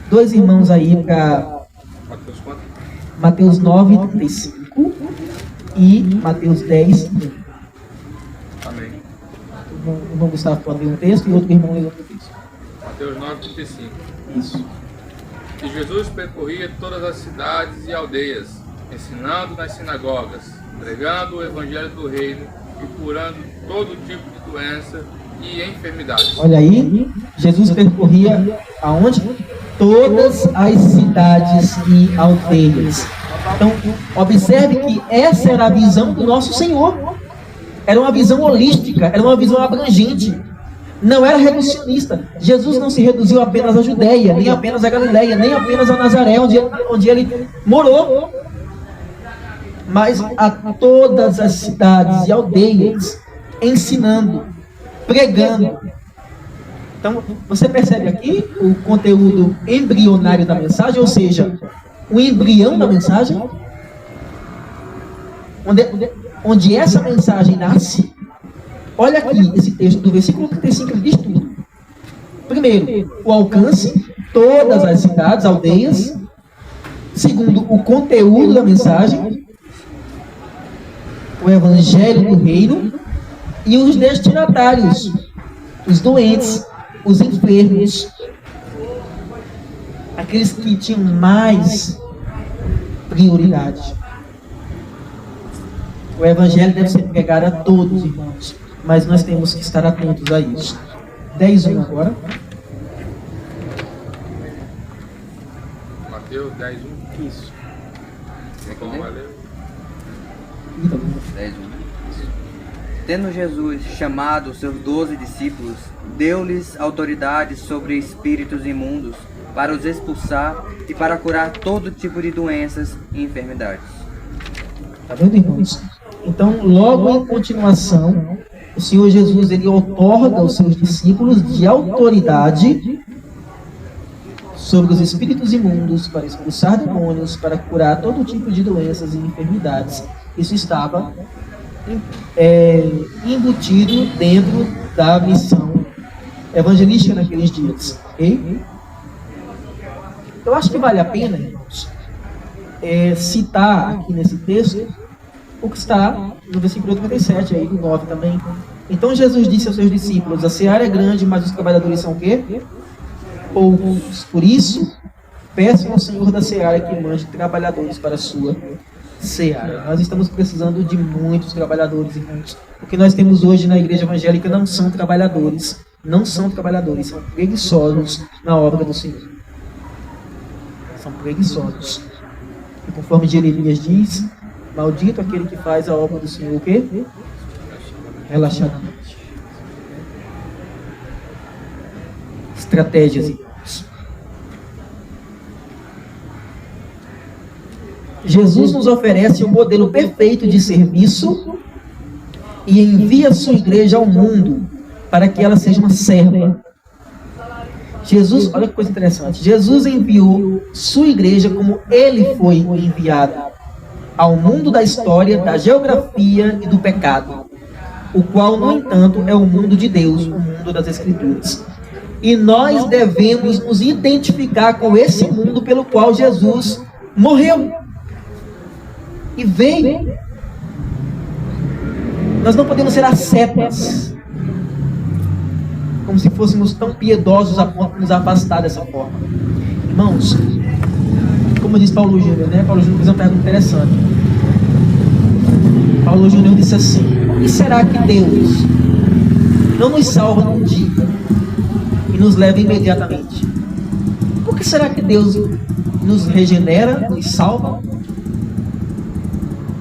Dois irmãos aí para Mateus 9:35 e Mateus 10:1. Amém. O irmão Gustavo pode ler um texto e outro irmão lê outro texto. Mateus 9:35. Isso. E Jesus percorria todas as cidades e aldeias, ensinando nas sinagogas, pregando o evangelho do reino e curando todo tipo de doença e enfermidade. Olha aí, Jesus percorria aonde? Todas as cidades e aldeias. Então, observe que essa era a visão do nosso Senhor. Era uma visão holística, era uma visão abrangente. Não era reducionista. Jesus não se reduziu apenas à Judéia, nem apenas à Galileia, nem apenas a Nazaré, onde ele morou, mas a todas as cidades e aldeias, ensinando, pregando. Então, você percebe aqui o conteúdo embrionário da mensagem, ou seja, o embrião da mensagem, onde essa mensagem nasce. Olha aqui esse texto do versículo 35, ele diz tudo. Primeiro, o alcance, todas as cidades, aldeias. Segundo, o conteúdo da mensagem, o evangelho do reino. E os destinatários, os doentes, os enfermos, aqueles que tinham mais prioridade. O evangelho deve ser pregado a todos, irmãos, mas nós temos que estar atentos a isso. 10:1 agora. Mateus 10:1. Isso. Como vai ler? 10:1. Tendo Jesus chamado os seus 12 discípulos, deu-lhes autoridade sobre espíritos imundos para os expulsar e para curar todo tipo de doenças e enfermidades. Está vendo, irmãos? Então, logo em continuação, o Senhor Jesus, ele outorga aos seus discípulos de autoridade sobre os espíritos imundos, para expulsar demônios, para curar todo tipo de doenças e enfermidades. Isso estava embutido dentro da missão evangelística naqueles dias. Okay? Eu acho que vale a pena, irmãos, citar aqui nesse texto o que está no versículo 37, aí do 9 também. Então Jesus disse aos seus discípulos: a seara é grande, mas os trabalhadores são o quê? Poucos. Por isso, peçam ao Senhor da seara que mande trabalhadores para a sua seara. Nós estamos precisando de muitos trabalhadores, irmãos. O que nós temos hoje na igreja evangélica não são trabalhadores. Não são trabalhadores, são preguiçosos na obra do Senhor. São preguiçosos. E conforme Jeremias diz, maldito aquele que faz a obra do Senhor, o quê? Relaxadamente. Estratégias, irmãos. Jesus nos oferece um modelo perfeito de serviço e envia a sua igreja ao mundo para que ela seja uma serva. Jesus, olha que coisa interessante, Jesus enviou sua igreja como ele foi enviado ao mundo da história, da geografia e do pecado, o qual, no entanto, é o mundo de Deus, o mundo das Escrituras. E nós devemos nos identificar com esse mundo pelo qual Jesus morreu e veio. Nós não podemos ser ascetas, como se fôssemos tão piedosos a ponto de nos afastar dessa forma. Irmãos, como diz Paulo Júnior, né? Paulo Júnior fez uma pergunta interessante. Paulo Júnior disse assim: por que será que Deus não nos salva num dia e nos leva imediatamente? Por que será que Deus nos regenera, nos salva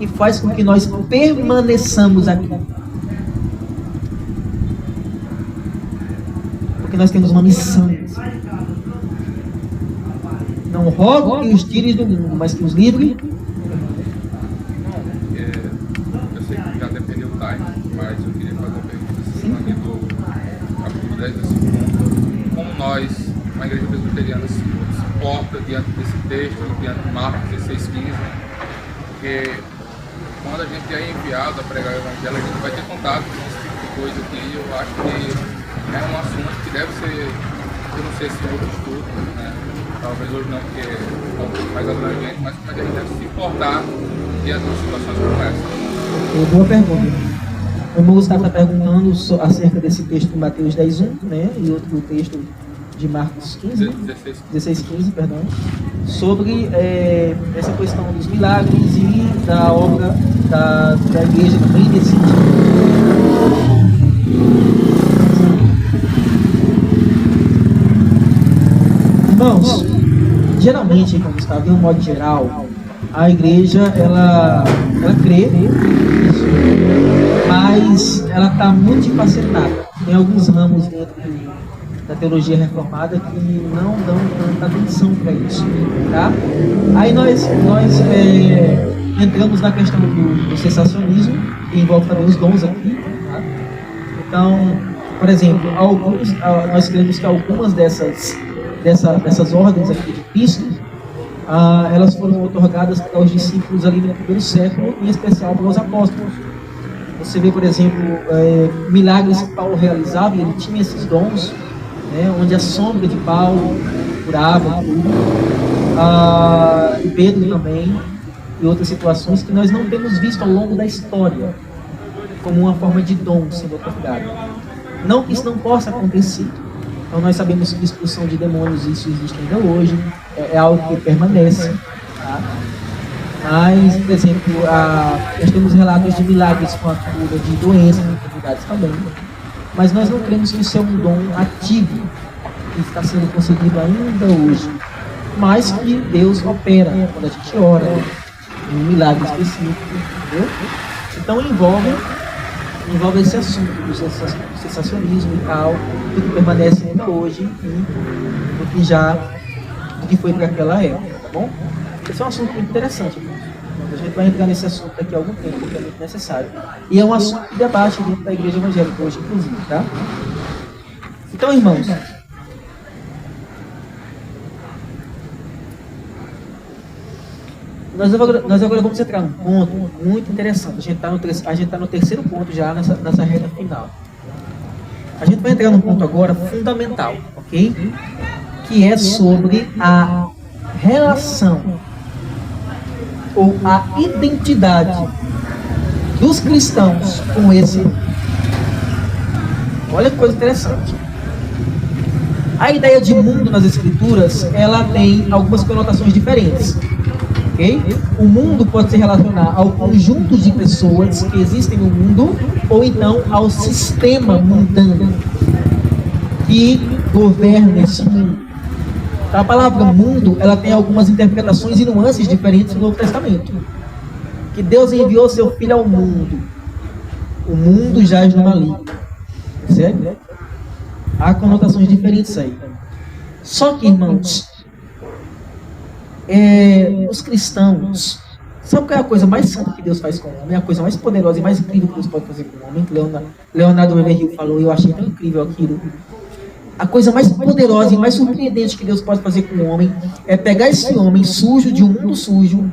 e faz com que nós permaneçamos aqui? Porque nós temos uma missão. Não rogo que os tires do mundo, mas que os livre. Eu sei que já dependeu do time, mas eu queria fazer uma pergunta aqui do capítulo 10 da segunda. Como nós, uma igreja presbiteriana, se porta diante desse texto, diante de Marcos 16:15, porque quando a gente é enviado a pregar o evangelho, a gente vai ter contato com esse tipo de coisa aqui. Eu acho que é um assunto que deve ser, eu não sei se é outro estudo, né? Talvez hoje não, porque é um pouco mais abrangente, mas como é que a gente deve se portar diante de situações como essa? Boa pergunta. O irmão Gustavo está perguntando acerca desse texto de Mateus 10:1, né? E outro texto de Marcos 15, 16:15, perdão, sobre essa questão dos milagres e da obra da igreja também nesse sentido. Irmãos, geralmente, como está de um modo geral, a igreja ela crê nisso, mas ela está multifacetada. Tem alguns ramos dentro da teologia reformada que não dão tanta atenção para isso, tá? Aí nós entramos na questão do sensacionismo, que envolve também os dons aqui, tá? Então, por exemplo, nós cremos que algumas dessas ordens aqui de Cristo, elas foram otorgadas para os discípulos ali no primeiro século, em especial para os apóstolos. Você vê, por exemplo, milagres que Paulo realizava, e ele tinha esses dons, né, onde a sombra de Paulo curava tudo, e Pedro também, e outras situações que nós não temos visto ao longo da história como uma forma de dom sendo otorgado. Não que isso não possa acontecer, Então nós sabemos que expulsão de demônios, isso existe ainda hoje, é algo que permanece. Tá? Mas, por exemplo, nós temos relatos de milagres com a cura de doenças, de enfermidades também. Mas nós não cremos que isso é um dom ativo, que está sendo concedido ainda hoje. Mas que Deus opera quando a gente ora, um milagre específico, entendeu? Então envolve esse assunto do sensacionismo e tal, do que permanece ainda hoje e do que foi para aquela época, tá bom? Esse é um assunto muito interessante, irmãos. A gente vai entrar nesse assunto daqui a algum tempo, porque é muito necessário. E é um assunto de debate dentro da igreja evangélica hoje, inclusive, tá? Então, irmãos, nós agora vamos entrar num ponto muito interessante. A gente está no terceiro ponto já nessa reta final. A gente vai entrar num ponto agora fundamental, ok? Que é sobre a relação ou a identidade dos cristãos com esse mundo. Olha que coisa interessante. A ideia de mundo nas escrituras, ela tem algumas conotações diferentes. Okay? O mundo pode se relacionar ao conjunto de pessoas que existem no mundo, ou então ao sistema mundano que governa esse mundo. A palavra mundo, ela tem algumas interpretações e nuances diferentes no Novo Testamento. Que Deus enviou seu Filho ao mundo. O mundo jaz no maligno. Certo? Há conotações diferentes aí. Só que, irmãos, os cristãos, sabe qual é a coisa mais santa que Deus faz com o homem? A coisa mais poderosa e mais incrível que Deus pode fazer com o homem? Leonardo Ravenhill falou, e eu achei tão incrível aquilo. A coisa mais poderosa e mais surpreendente que Deus pode fazer com o homem é pegar esse homem sujo de um mundo sujo,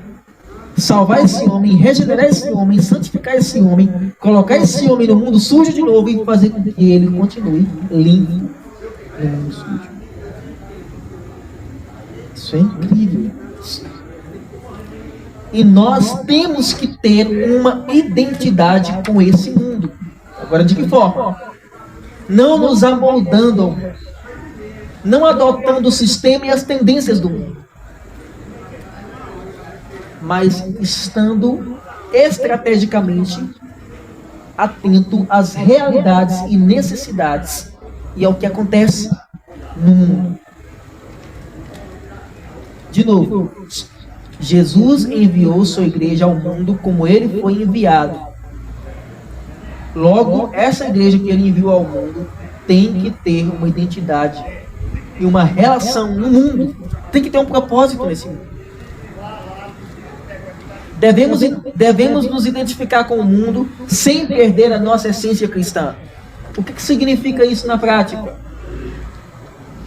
salvar esse homem, regenerar esse homem, santificar esse homem, colocar esse homem no mundo sujo de novo e fazer com que ele continue limpo no mundo sujo. Isso é incrível. E nós temos que ter uma identidade com esse mundo. Agora, de que forma? Não nos amoldando ao mundo, não adotando o sistema e as tendências do mundo, mas estando estrategicamente atento às realidades e necessidades e ao que acontece no mundo. De novo, Jesus enviou sua igreja ao mundo como ele foi enviado. Logo, essa igreja que ele enviou ao mundo tem que ter uma identidade e uma relação no mundo. Tem que ter um propósito nesse mundo. Devemos nos identificar com o mundo sem perder a nossa essência cristã. O que significa isso na prática?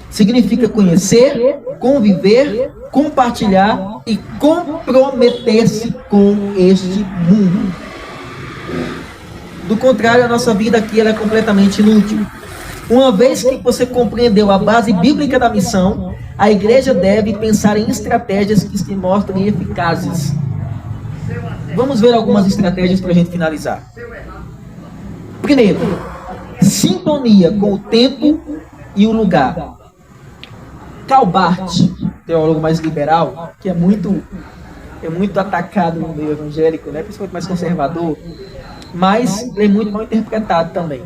Significa conhecer, conviver, compartilhar e comprometer-se com este mundo. Do contrário, a nossa vida aqui ela é completamente inútil. Uma vez que você compreendeu a base bíblica da missão, a igreja deve pensar em estratégias que se mostrem eficazes. Vamos ver algumas estratégias para a gente finalizar. Primeiro, sintonia com o tempo e o lugar. Karl Barth, teólogo mais liberal, que é muito atacado no meio evangélico, né? Principalmente mais conservador, mas é muito mal interpretado também.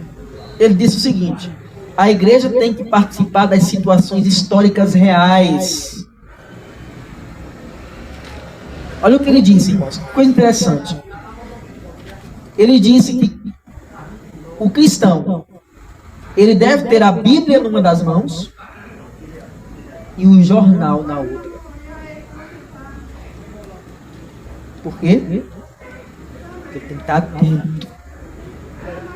Ele disse o seguinte: a igreja tem que participar das situações históricas reais. Olha o que ele disse, irmãos, que coisa interessante. Ele disse que o cristão, ele deve ter a Bíblia numa das mãos e o jornal na outra. Por quê? Porque tem que estar atento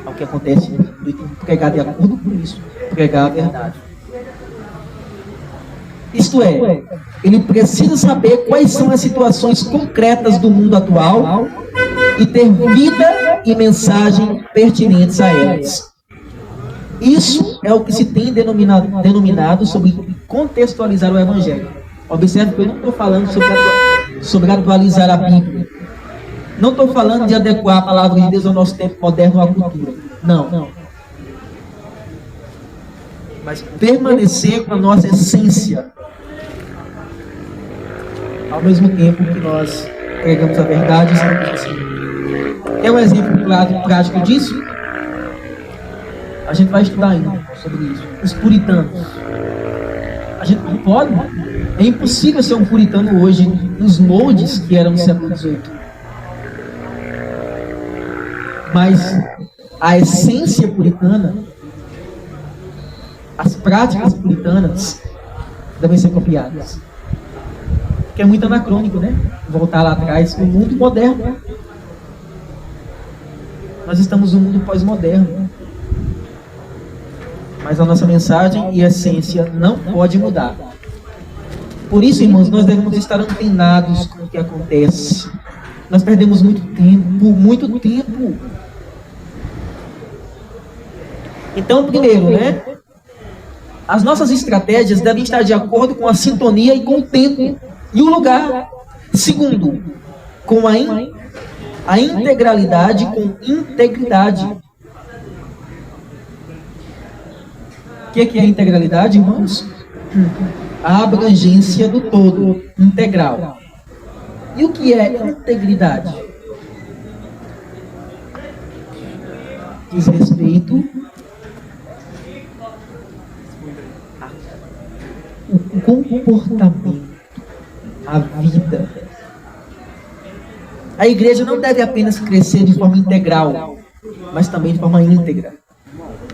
ao que acontece e tem que pregar de acordo com isso, pregar a verdade. Isto é, ele precisa saber quais são as situações concretas do mundo atual e ter vida e mensagem pertinentes a elas. Isso é o que se tem denominado sobre contextualizar o Evangelho. Observe que eu não estou falando sobre atualizar a Bíblia. Não estou falando de adequar a palavra de Deus ao nosso tempo moderno, à cultura. Não. mas permanecer com a nossa essência. Ao mesmo tempo que nós pregamos a verdade, estamos assim. É um exemplo prático disso. A gente vai estudar ainda sobre isso. Os puritanos. A gente não pode. É impossível ser um puritano hoje nos moldes que eram no século XVIII. Mas a essência puritana, as práticas puritanas devem ser copiadas. Que é muito anacrônico, né? Voltar lá atrás, no mundo moderno. Nós estamos num mundo pós-moderno. Mas a nossa mensagem e essência não pode mudar. Por isso, irmãos, nós devemos estar antenados com o que acontece. Nós perdemos muito tempo. Então, primeiro, né? As nossas estratégias devem estar de acordo com a sintonia e com o tempo e o lugar. Segundo, com a integralidade com integridade. O que é a integralidade, irmãos? A abrangência do todo, integral. E o que é integridade? Diz respeito ao comportamento, à vida. A igreja não deve apenas crescer de forma integral, mas também de forma íntegra.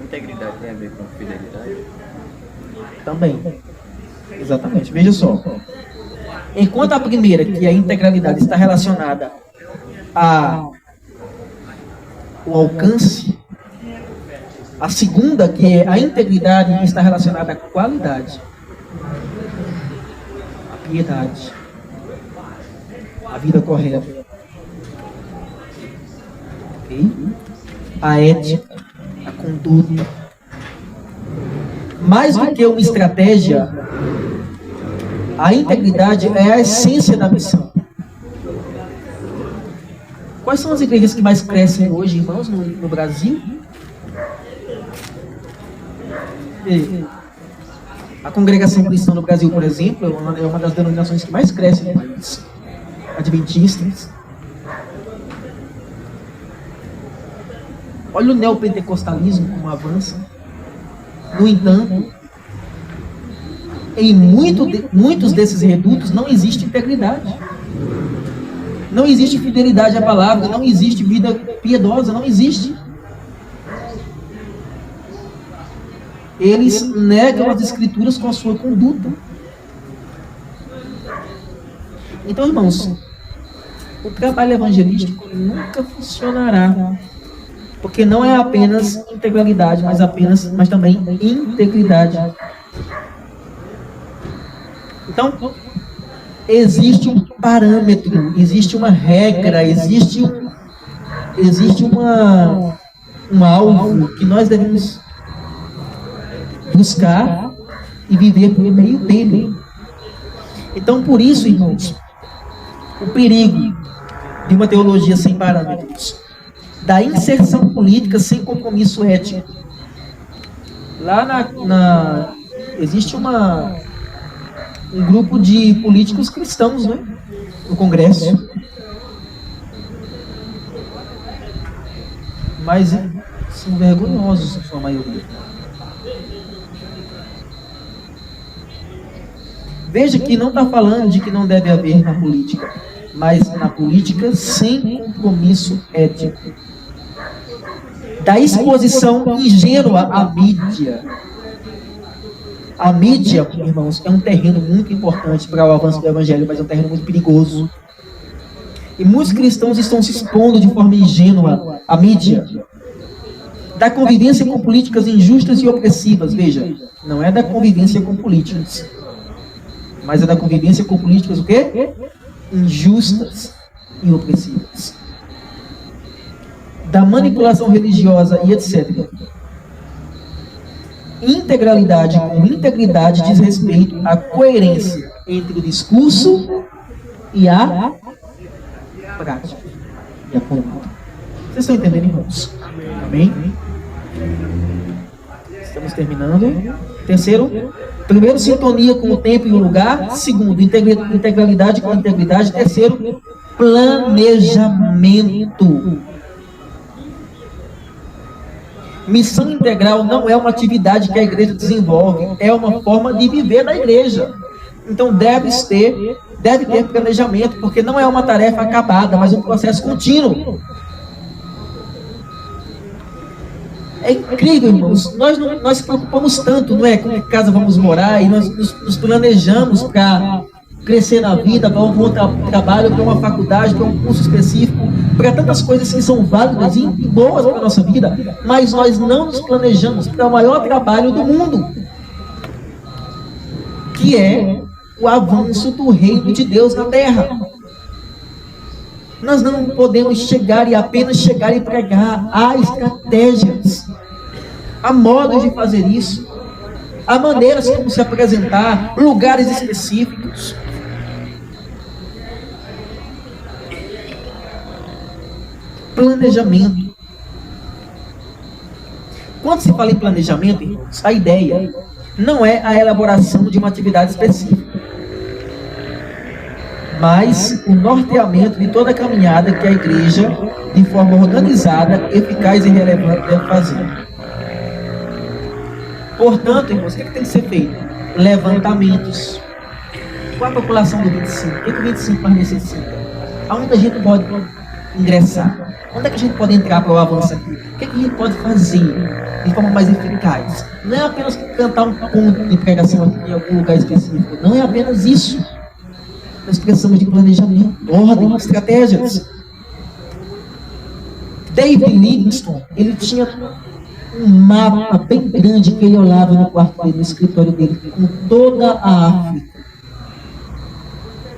Integridade tem a ver com fidelidade? Também. Exatamente. Veja só. Enquanto a primeira, que é a integralidade, está relacionada ao alcance, a segunda, que é a integridade, está relacionada à qualidade, à piedade, à vida correta. Okay? A ética, a conduta. Mais do que uma estratégia, a integridade é a essência da missão. Quais são as igrejas que mais crescem hoje, irmãos, no Brasil? A Congregação Cristã no Brasil, por exemplo, é uma das denominações que mais cresce no país. Adventistas. Olha o neopentecostalismo como avança. No entanto, em muitos desses redutos não existe integridade. Não existe fidelidade à palavra, não existe vida piedosa, não existe. Eles negam as escrituras com a sua conduta. Então, irmãos, o trabalho evangelístico nunca funcionará. Porque não é apenas integralidade, mas também integridade. Então, existe um parâmetro, existe uma regra, existe um alvo que nós devemos buscar e viver por meio dele. Então, por isso, irmãos, o perigo de uma teologia sem parâmetros, da inserção política sem compromisso ético. Lá existe um grupo de políticos cristãos, né, no Congresso. Mas são vergonhosos, em sua maioria. Veja que não está falando de que não deve haver na política, mas na política sem compromisso ético. Da exposição ingênua à mídia. A mídia, irmãos, é um terreno muito importante para o avanço do evangelho, mas é um terreno muito perigoso. E muitos cristãos estão se expondo de forma ingênua à mídia. Da convivência com políticas injustas e opressivas. Veja, não é da convivência com políticas, mas é da convivência com políticas o quê? Injustas e opressivas. Da manipulação religiosa e etc. Integralidade com integridade diz respeito à coerência entre o discurso e a prática e a conduta. Vocês estão entendendo, irmãos? Amém? Estamos terminando. Terceiro, primeiro, sintonia com o tempo e o lugar. Segundo, integralidade com integridade. Terceiro, planejamento. Missão integral não é uma atividade que a igreja desenvolve, é uma forma de viver da igreja. Então deve ter planejamento, porque não é uma tarefa acabada, mas um processo contínuo. É incrível, irmãos. Nós se preocupamos tanto, não é? Com que casa vamos morar, e nós nos planejamos para crescer na vida, para um bom trabalho, para uma faculdade, para um curso específico, para tantas coisas que são válidas e boas para a nossa vida, mas nós não nos planejamos para o maior trabalho do mundo, que é o avanço do reino de Deus na terra. Nós não podemos apenas chegar e pregar. Há estratégias, há modos de fazer isso, há maneiras como se apresentar, lugares específicos. Planejamento. Quando se fala em planejamento, irmãos, a ideia não é a elaboração de uma atividade específica, mas o norteamento de toda a caminhada que a igreja, de forma organizada, eficaz e relevante, deve fazer. Portanto, irmãos, o que tem que ser feito? Levantamentos. Qual a população do 25? O que o 25 mais necessita? Aonde a gente pode ingressar? Onde é que a gente pode entrar para o avanço aqui? O que a gente pode fazer de forma mais eficaz? Não é apenas cantar um ponto de pregação aqui em algum lugar específico. Não é apenas isso. Nós precisamos de planejamento, ordem, estratégias. David Livingstone, ele tinha um mapa bem grande que ele olhava no quarto dele, no escritório dele, com toda a África.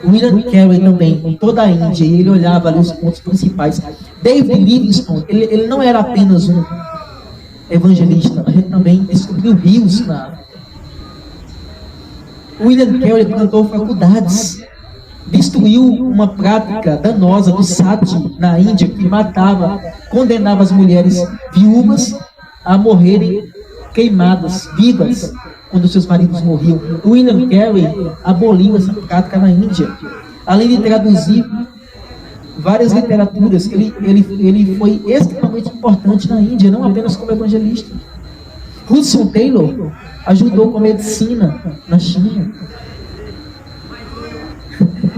William Carey também, com toda a Índia, e ele olhava ali os pontos principais. David Livingstone, ele não era apenas um evangelista, a gente também descobriu rios na África. William Carey plantou faculdades, destruiu uma prática danosa do sati na Índia, que condenava as mulheres viúvas a morrerem queimadas, vivas, quando seus maridos morriam. William Carey aboliu essa prática na Índia, além de traduzir várias literaturas. Ele foi extremamente importante na Índia, não apenas como evangelista. Hudson Taylor ajudou com a medicina na China.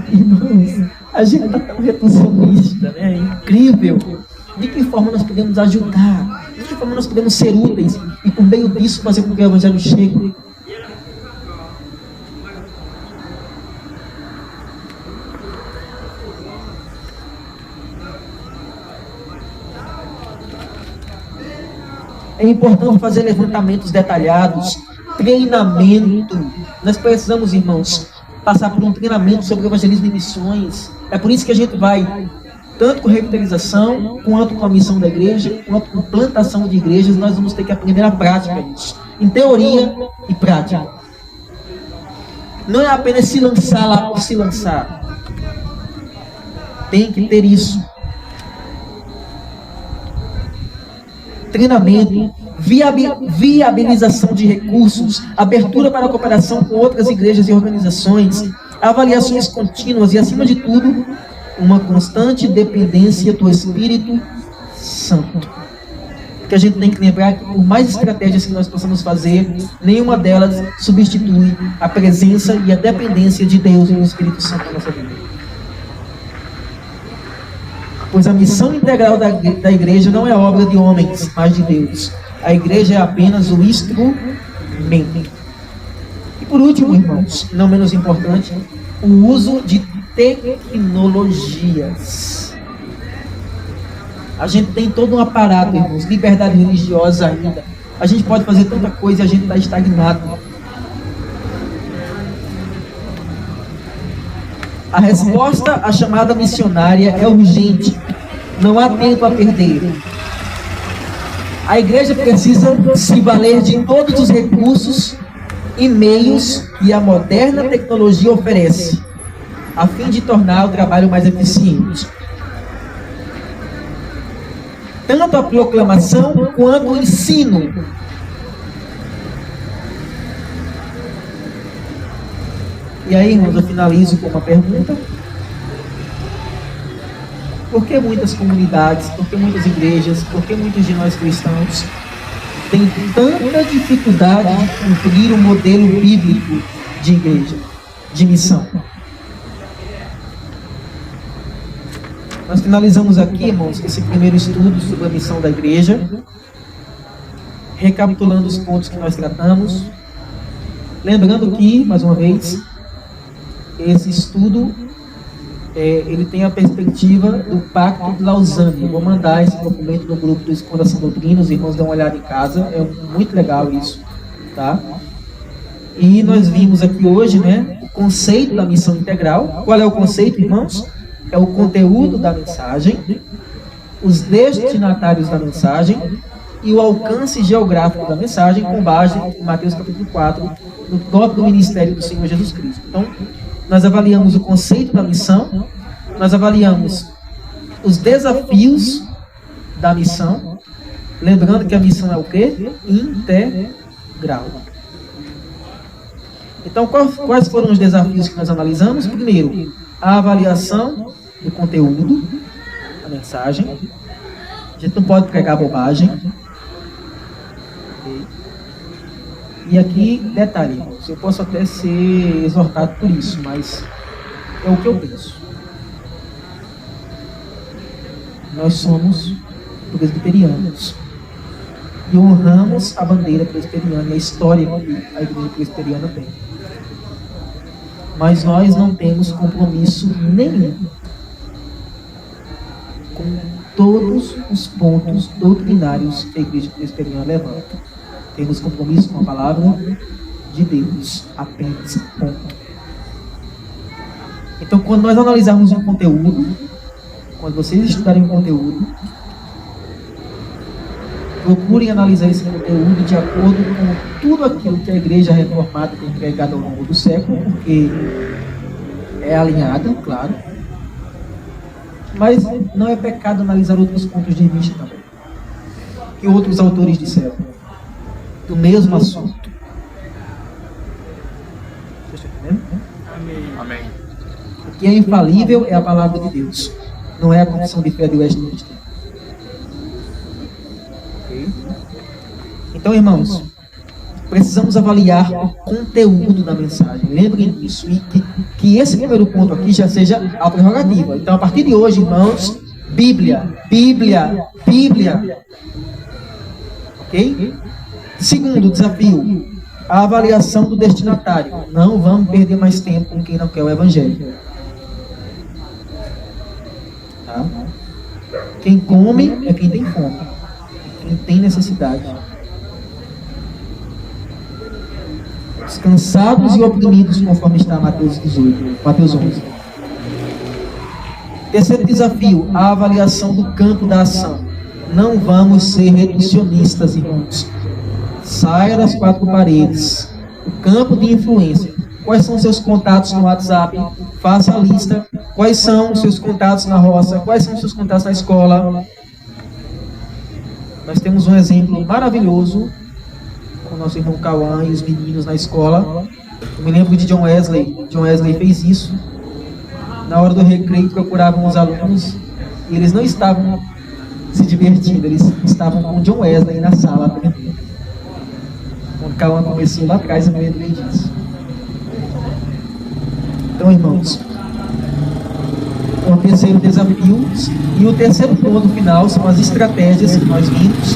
Irmãos, a gente está tão reducionista, né? É incrível. De que forma nós podemos ajudar? De que forma nós podemos ser úteis e, por meio disso, fazer com que o evangelho chegue? É importante fazer levantamentos detalhados, treinamento. Nós precisamos, irmãos, passar por um treinamento sobre evangelismo e missões. É por isso que a gente vai, tanto com revitalização, quanto com a missão da igreja, quanto com plantação de igrejas, nós vamos ter que aprender a prática disso, em teoria e prática. Não é apenas se lançar lá por se lançar. Tem que ter isso. Treinamento, viabilização de recursos, abertura para a cooperação com outras igrejas e organizações, avaliações contínuas e, acima de tudo, uma constante dependência do Espírito Santo. Que a gente tem que lembrar que, por mais estratégias que nós possamos fazer, nenhuma delas substitui a presença e a dependência de Deus e do Espírito Santo na nossa vida. Pois a missão integral da igreja não é obra de homens, mas de Deus. A igreja é apenas o instrumento. E por último, irmãos, não menos importante, o uso de tecnologias. A gente tem todo um aparato, irmãos, liberdade religiosa ainda. A gente pode fazer tanta coisa e a gente está estagnado. A resposta à chamada missionária é urgente. Não há tempo a perder. A igreja precisa se valer de todos os recursos e meios que a moderna tecnologia oferece, a fim de tornar o trabalho mais eficiente. Tanto a proclamação quanto o ensino E aí, irmãos, eu finalizo com uma pergunta. Por que muitas comunidades, por que muitas igrejas, por que muitos de nós cristãos têm tanta dificuldade de cumprir o modelo bíblico de igreja, de missão? Nós finalizamos aqui, irmãos, esse primeiro estudo sobre a missão da igreja, recapitulando os pontos que nós tratamos. Lembrando que, mais uma vez, esse estudo ele tem a perspectiva do Pacto de Lausanne. Eu vou mandar esse documento no grupo do Escola Sã Doutrina, os irmãos dão uma olhada em casa, é muito legal isso, tá? E nós vimos aqui hoje, né, o conceito da missão integral. Qual é o conceito, irmãos? É o conteúdo da mensagem, os destinatários da mensagem e o alcance geográfico da mensagem, com base em Mateus capítulo 4, no tópico do ministério do Senhor Jesus Cristo. Então, nós avaliamos o conceito da missão, nós avaliamos os desafios da missão, lembrando que a missão é o quê? Integral. Então, quais foram os desafios que nós analisamos? Primeiro, a avaliação do conteúdo da mensagem. A gente não pode pregar bobagem. Okay. E aqui, detalhe, irmãos, eu posso até ser exortado por isso, mas é o que eu penso. Nós somos presbiterianos e honramos a bandeira presbiteriana e a história que a igreja presbiteriana tem. Mas nós não temos compromisso nenhum com todos os pontos doutrinários que a igreja presbiteriana levanta. Temos compromisso com a palavra de Deus, apenas, ponto. Então, quando nós analisarmos um conteúdo, quando vocês estudarem um conteúdo, procurem analisar esse conteúdo de acordo com tudo aquilo que a igreja reformada tem pregado ao longo do século, porque é alinhada, claro. Mas não é pecado analisar outros pontos de vista também, que outros autores disseram, do mesmo assunto. Você está entendendo? Amém. O que é infalível é a palavra de Deus, não é a confissão de fé de Westminster. Então, irmãos, precisamos avaliar o conteúdo da mensagem. Lembrem disso. E que esse primeiro ponto aqui já seja a prerrogativa. Então, a partir de hoje, irmãos, Bíblia, Bíblia, Bíblia. Ok? Segundo desafio, a avaliação do destinatário. Não vamos perder mais tempo com quem não quer o Evangelho. Tá? Quem come é quem tem fome. Quem tem necessidade. Os cansados e oprimidos, conforme está Mateus 18, Mateus 11. Terceiro desafio, a avaliação do campo da ação. Não vamos ser reducionistas, irmãos. Saia das quatro paredes. O campo de influência. Quais são os seus contatos no WhatsApp? Faça a lista. Quais são os seus contatos na roça? Quais são os seus contatos na escola? Nós temos um exemplo maravilhoso com o nosso irmão Cauã e os meninos na escola. Eu me lembro de John Wesley. John Wesley fez isso. Na hora do recreio procuravam os alunos e eles não estavam se divertindo, eles estavam com John Wesley na sala aprendendo. Quando Cauã começou lá atrás, eu me lembrei disso. Então, irmãos, o terceiro desafio e o terceiro ponto final são as estratégias que nós vimos.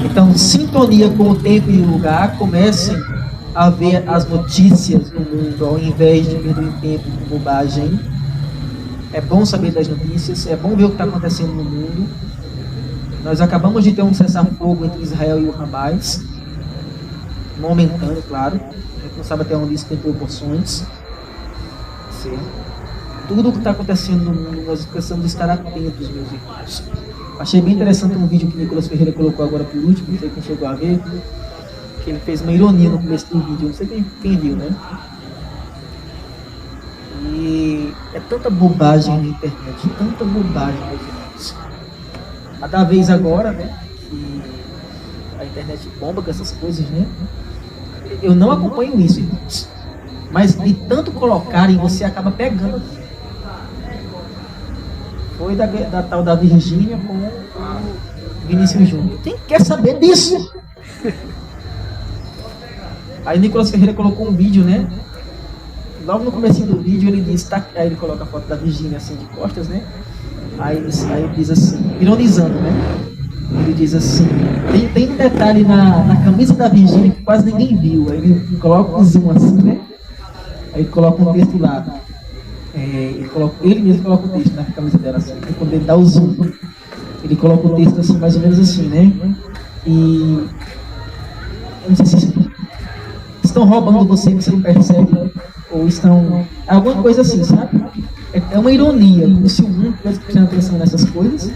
Então, sintonia com o tempo e o lugar. Comecem a ver as notícias do mundo ao invés de perder tempo com bobagem. É bom saber das notícias, é bom ver o que está acontecendo no mundo. Nós acabamos de ter um cessar-fogo entre Israel e o Hamas, momentâneo, claro. A gente não sabe até onde isso tem proporções. Sim. Tudo o que está acontecendo no mundo, nós precisamos estar atentos, meus irmãos. Achei bem interessante um vídeo que o Nicolas Ferreira colocou agora por último, não sei quem chegou a ver, que ele fez uma ironia no começo do vídeo, não sei quem viu, né? E é tanta bobagem na internet, tanta bobagem, meus irmãos. Cada vez agora, né, que a internet bomba com essas coisas, né? Eu não acompanho isso, irmãos. Mas de tanto colocarem, você acaba pegando. Foi da tal da Virgínia com o Vinícius Júnior. Quem quer saber disso? Aí Nicolas Ferreira colocou um vídeo, né? Logo no comecinho do vídeo ele diz, tá, aí ele coloca a foto da Virgínia assim de costas, né? Aí ele diz assim, ironizando, né? Ele diz assim, tem um detalhe na camisa da Virgínia que quase ninguém viu. Aí ele coloca um zoom assim, né? Aí ele coloca um texto lá. Ele mesmo coloca o texto na camisa dela assim. Aí quando ele dá o zoom, ele coloca o texto assim, mais ou menos assim, né? E eu não sei se estão roubando você não percebe, ou estão... alguma coisa assim, sabe? É uma ironia, como se o mundo estivesse prestando atenção nessas coisas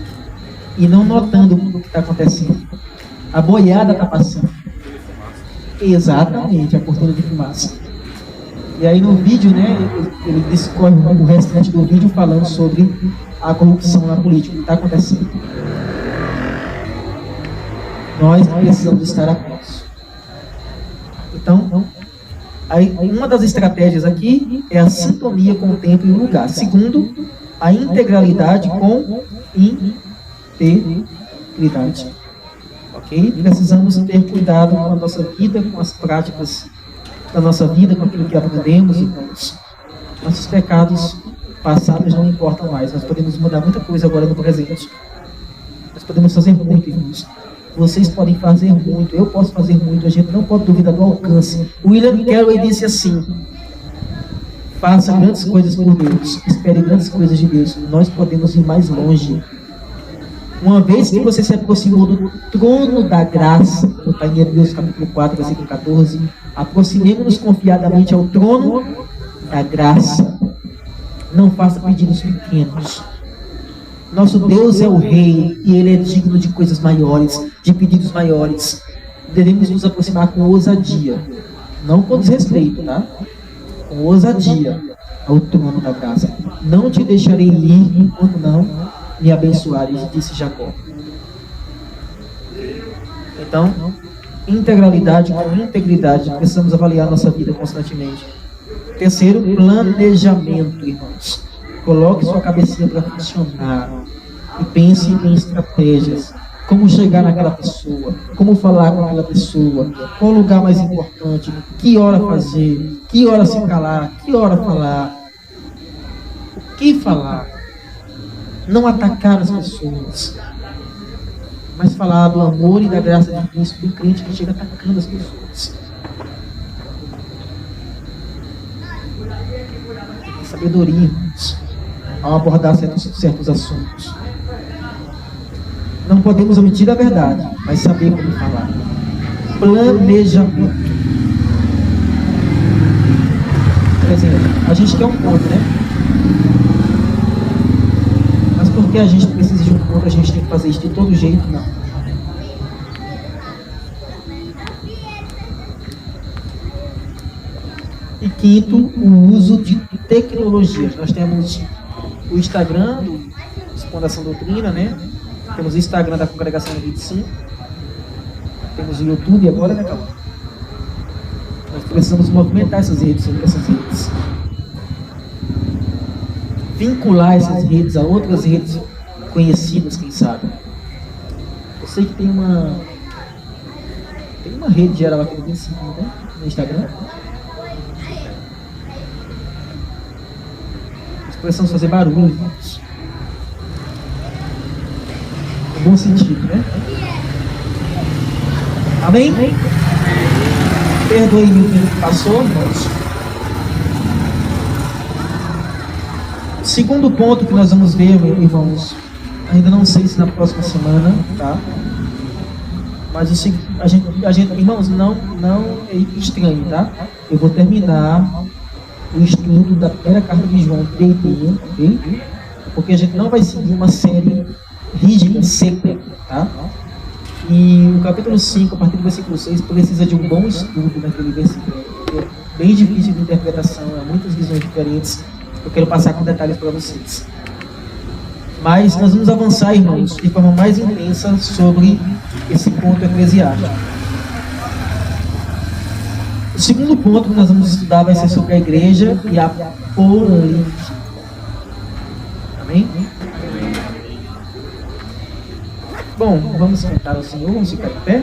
e não notando o que está acontecendo. A boiada está passando. Exatamente, a cortina de fumaça. E aí no vídeo, né, ele discorre o restante do vídeo falando sobre a corrupção na política, o que está acontecendo. Nós precisamos estar atentos. Então, aí, uma das estratégias aqui é a sintonia com o tempo e o lugar. Segundo, a integralidade com integridade. Ok? Precisamos ter cuidado com a nossa vida, com as práticas da nossa vida, com aquilo que aprendemos, irmãos. Nossos pecados passados não importam mais. Nós podemos mudar muita coisa agora no presente. Nós podemos fazer muito, irmãos. Vocês podem fazer muito, eu posso fazer muito, a gente não pode duvidar do alcance. William Carey disse assim: faça grandes coisas por Deus, espere grandes coisas de Deus, nós podemos ir mais longe. Uma vez que você se aproximou do trono da graça, está em Hebreus capítulo 4, versículo 14, aproximemos-nos confiadamente ao trono da graça. Não faça pedidos pequenos. Nosso Deus é o Rei e Ele é digno de coisas maiores, de pedidos maiores. Devemos nos aproximar com ousadia, não com desrespeito, tá? Com ousadia ao trono da graça. Não te deixarei ir enquanto não me abençoares, disse Jacó. Então, integralidade com integridade, precisamos avaliar nossa vida constantemente. Terceiro, planejamento, irmãos. Coloque sua cabecinha para funcionar e pense em estratégias. Como chegar naquela pessoa, como falar com aquela pessoa, qual o lugar mais importante, que hora fazer, que hora se calar, que hora falar, o que falar. Não atacar as pessoas, mas falar do amor e da graça de Cristo, do crente que chega atacando as pessoas. Sabedoria, irmãos, ao abordar certos assuntos. Não podemos omitir a verdade, mas saber como falar. Planejamento. Por exemplo, a gente quer um ponto, né? Mas porque a gente precisa de um ponto, a gente tem que fazer isso de todo jeito? Não. E quinto, o uso de tecnologias. Nós temos o Instagram do Fundação Doutrina, né? Temos o Instagram da Congregação 25. Temos o YouTube agora, né, Calma? Nós precisamos movimentar essas redes. Vincular essas redes a outras redes conhecidas, quem sabe. Eu sei que tem uma rede geral aqui no 25, né? No Instagram. Nós precisamos fazer barulho, irmãos. No bom sentido, né? Amém? Perdoe-me o tempo que passou, irmãos. Segundo ponto que nós vamos ver, irmãos, ainda não sei se na próxima semana, tá? Mas a gente, irmãos, não é estranho, tá? Eu vou terminar o estudo da primeira carta de João direitinho, ok? Porque a gente não vai seguir uma série rígida, seca, tá? E o capítulo 5, a partir do versículo 6, precisa de um bom estudo naquele versículo. É bem difícil de interpretação, há muitas visões diferentes. Eu quero passar com detalhes para vocês. Mas nós vamos avançar, irmãos, de forma mais intensa sobre esse ponto eclesiástico. O segundo ponto que nós vamos estudar vai ser sobre a igreja e a política. Amém? Bom, vamos cantar ao Senhor, vamos ficar de pé?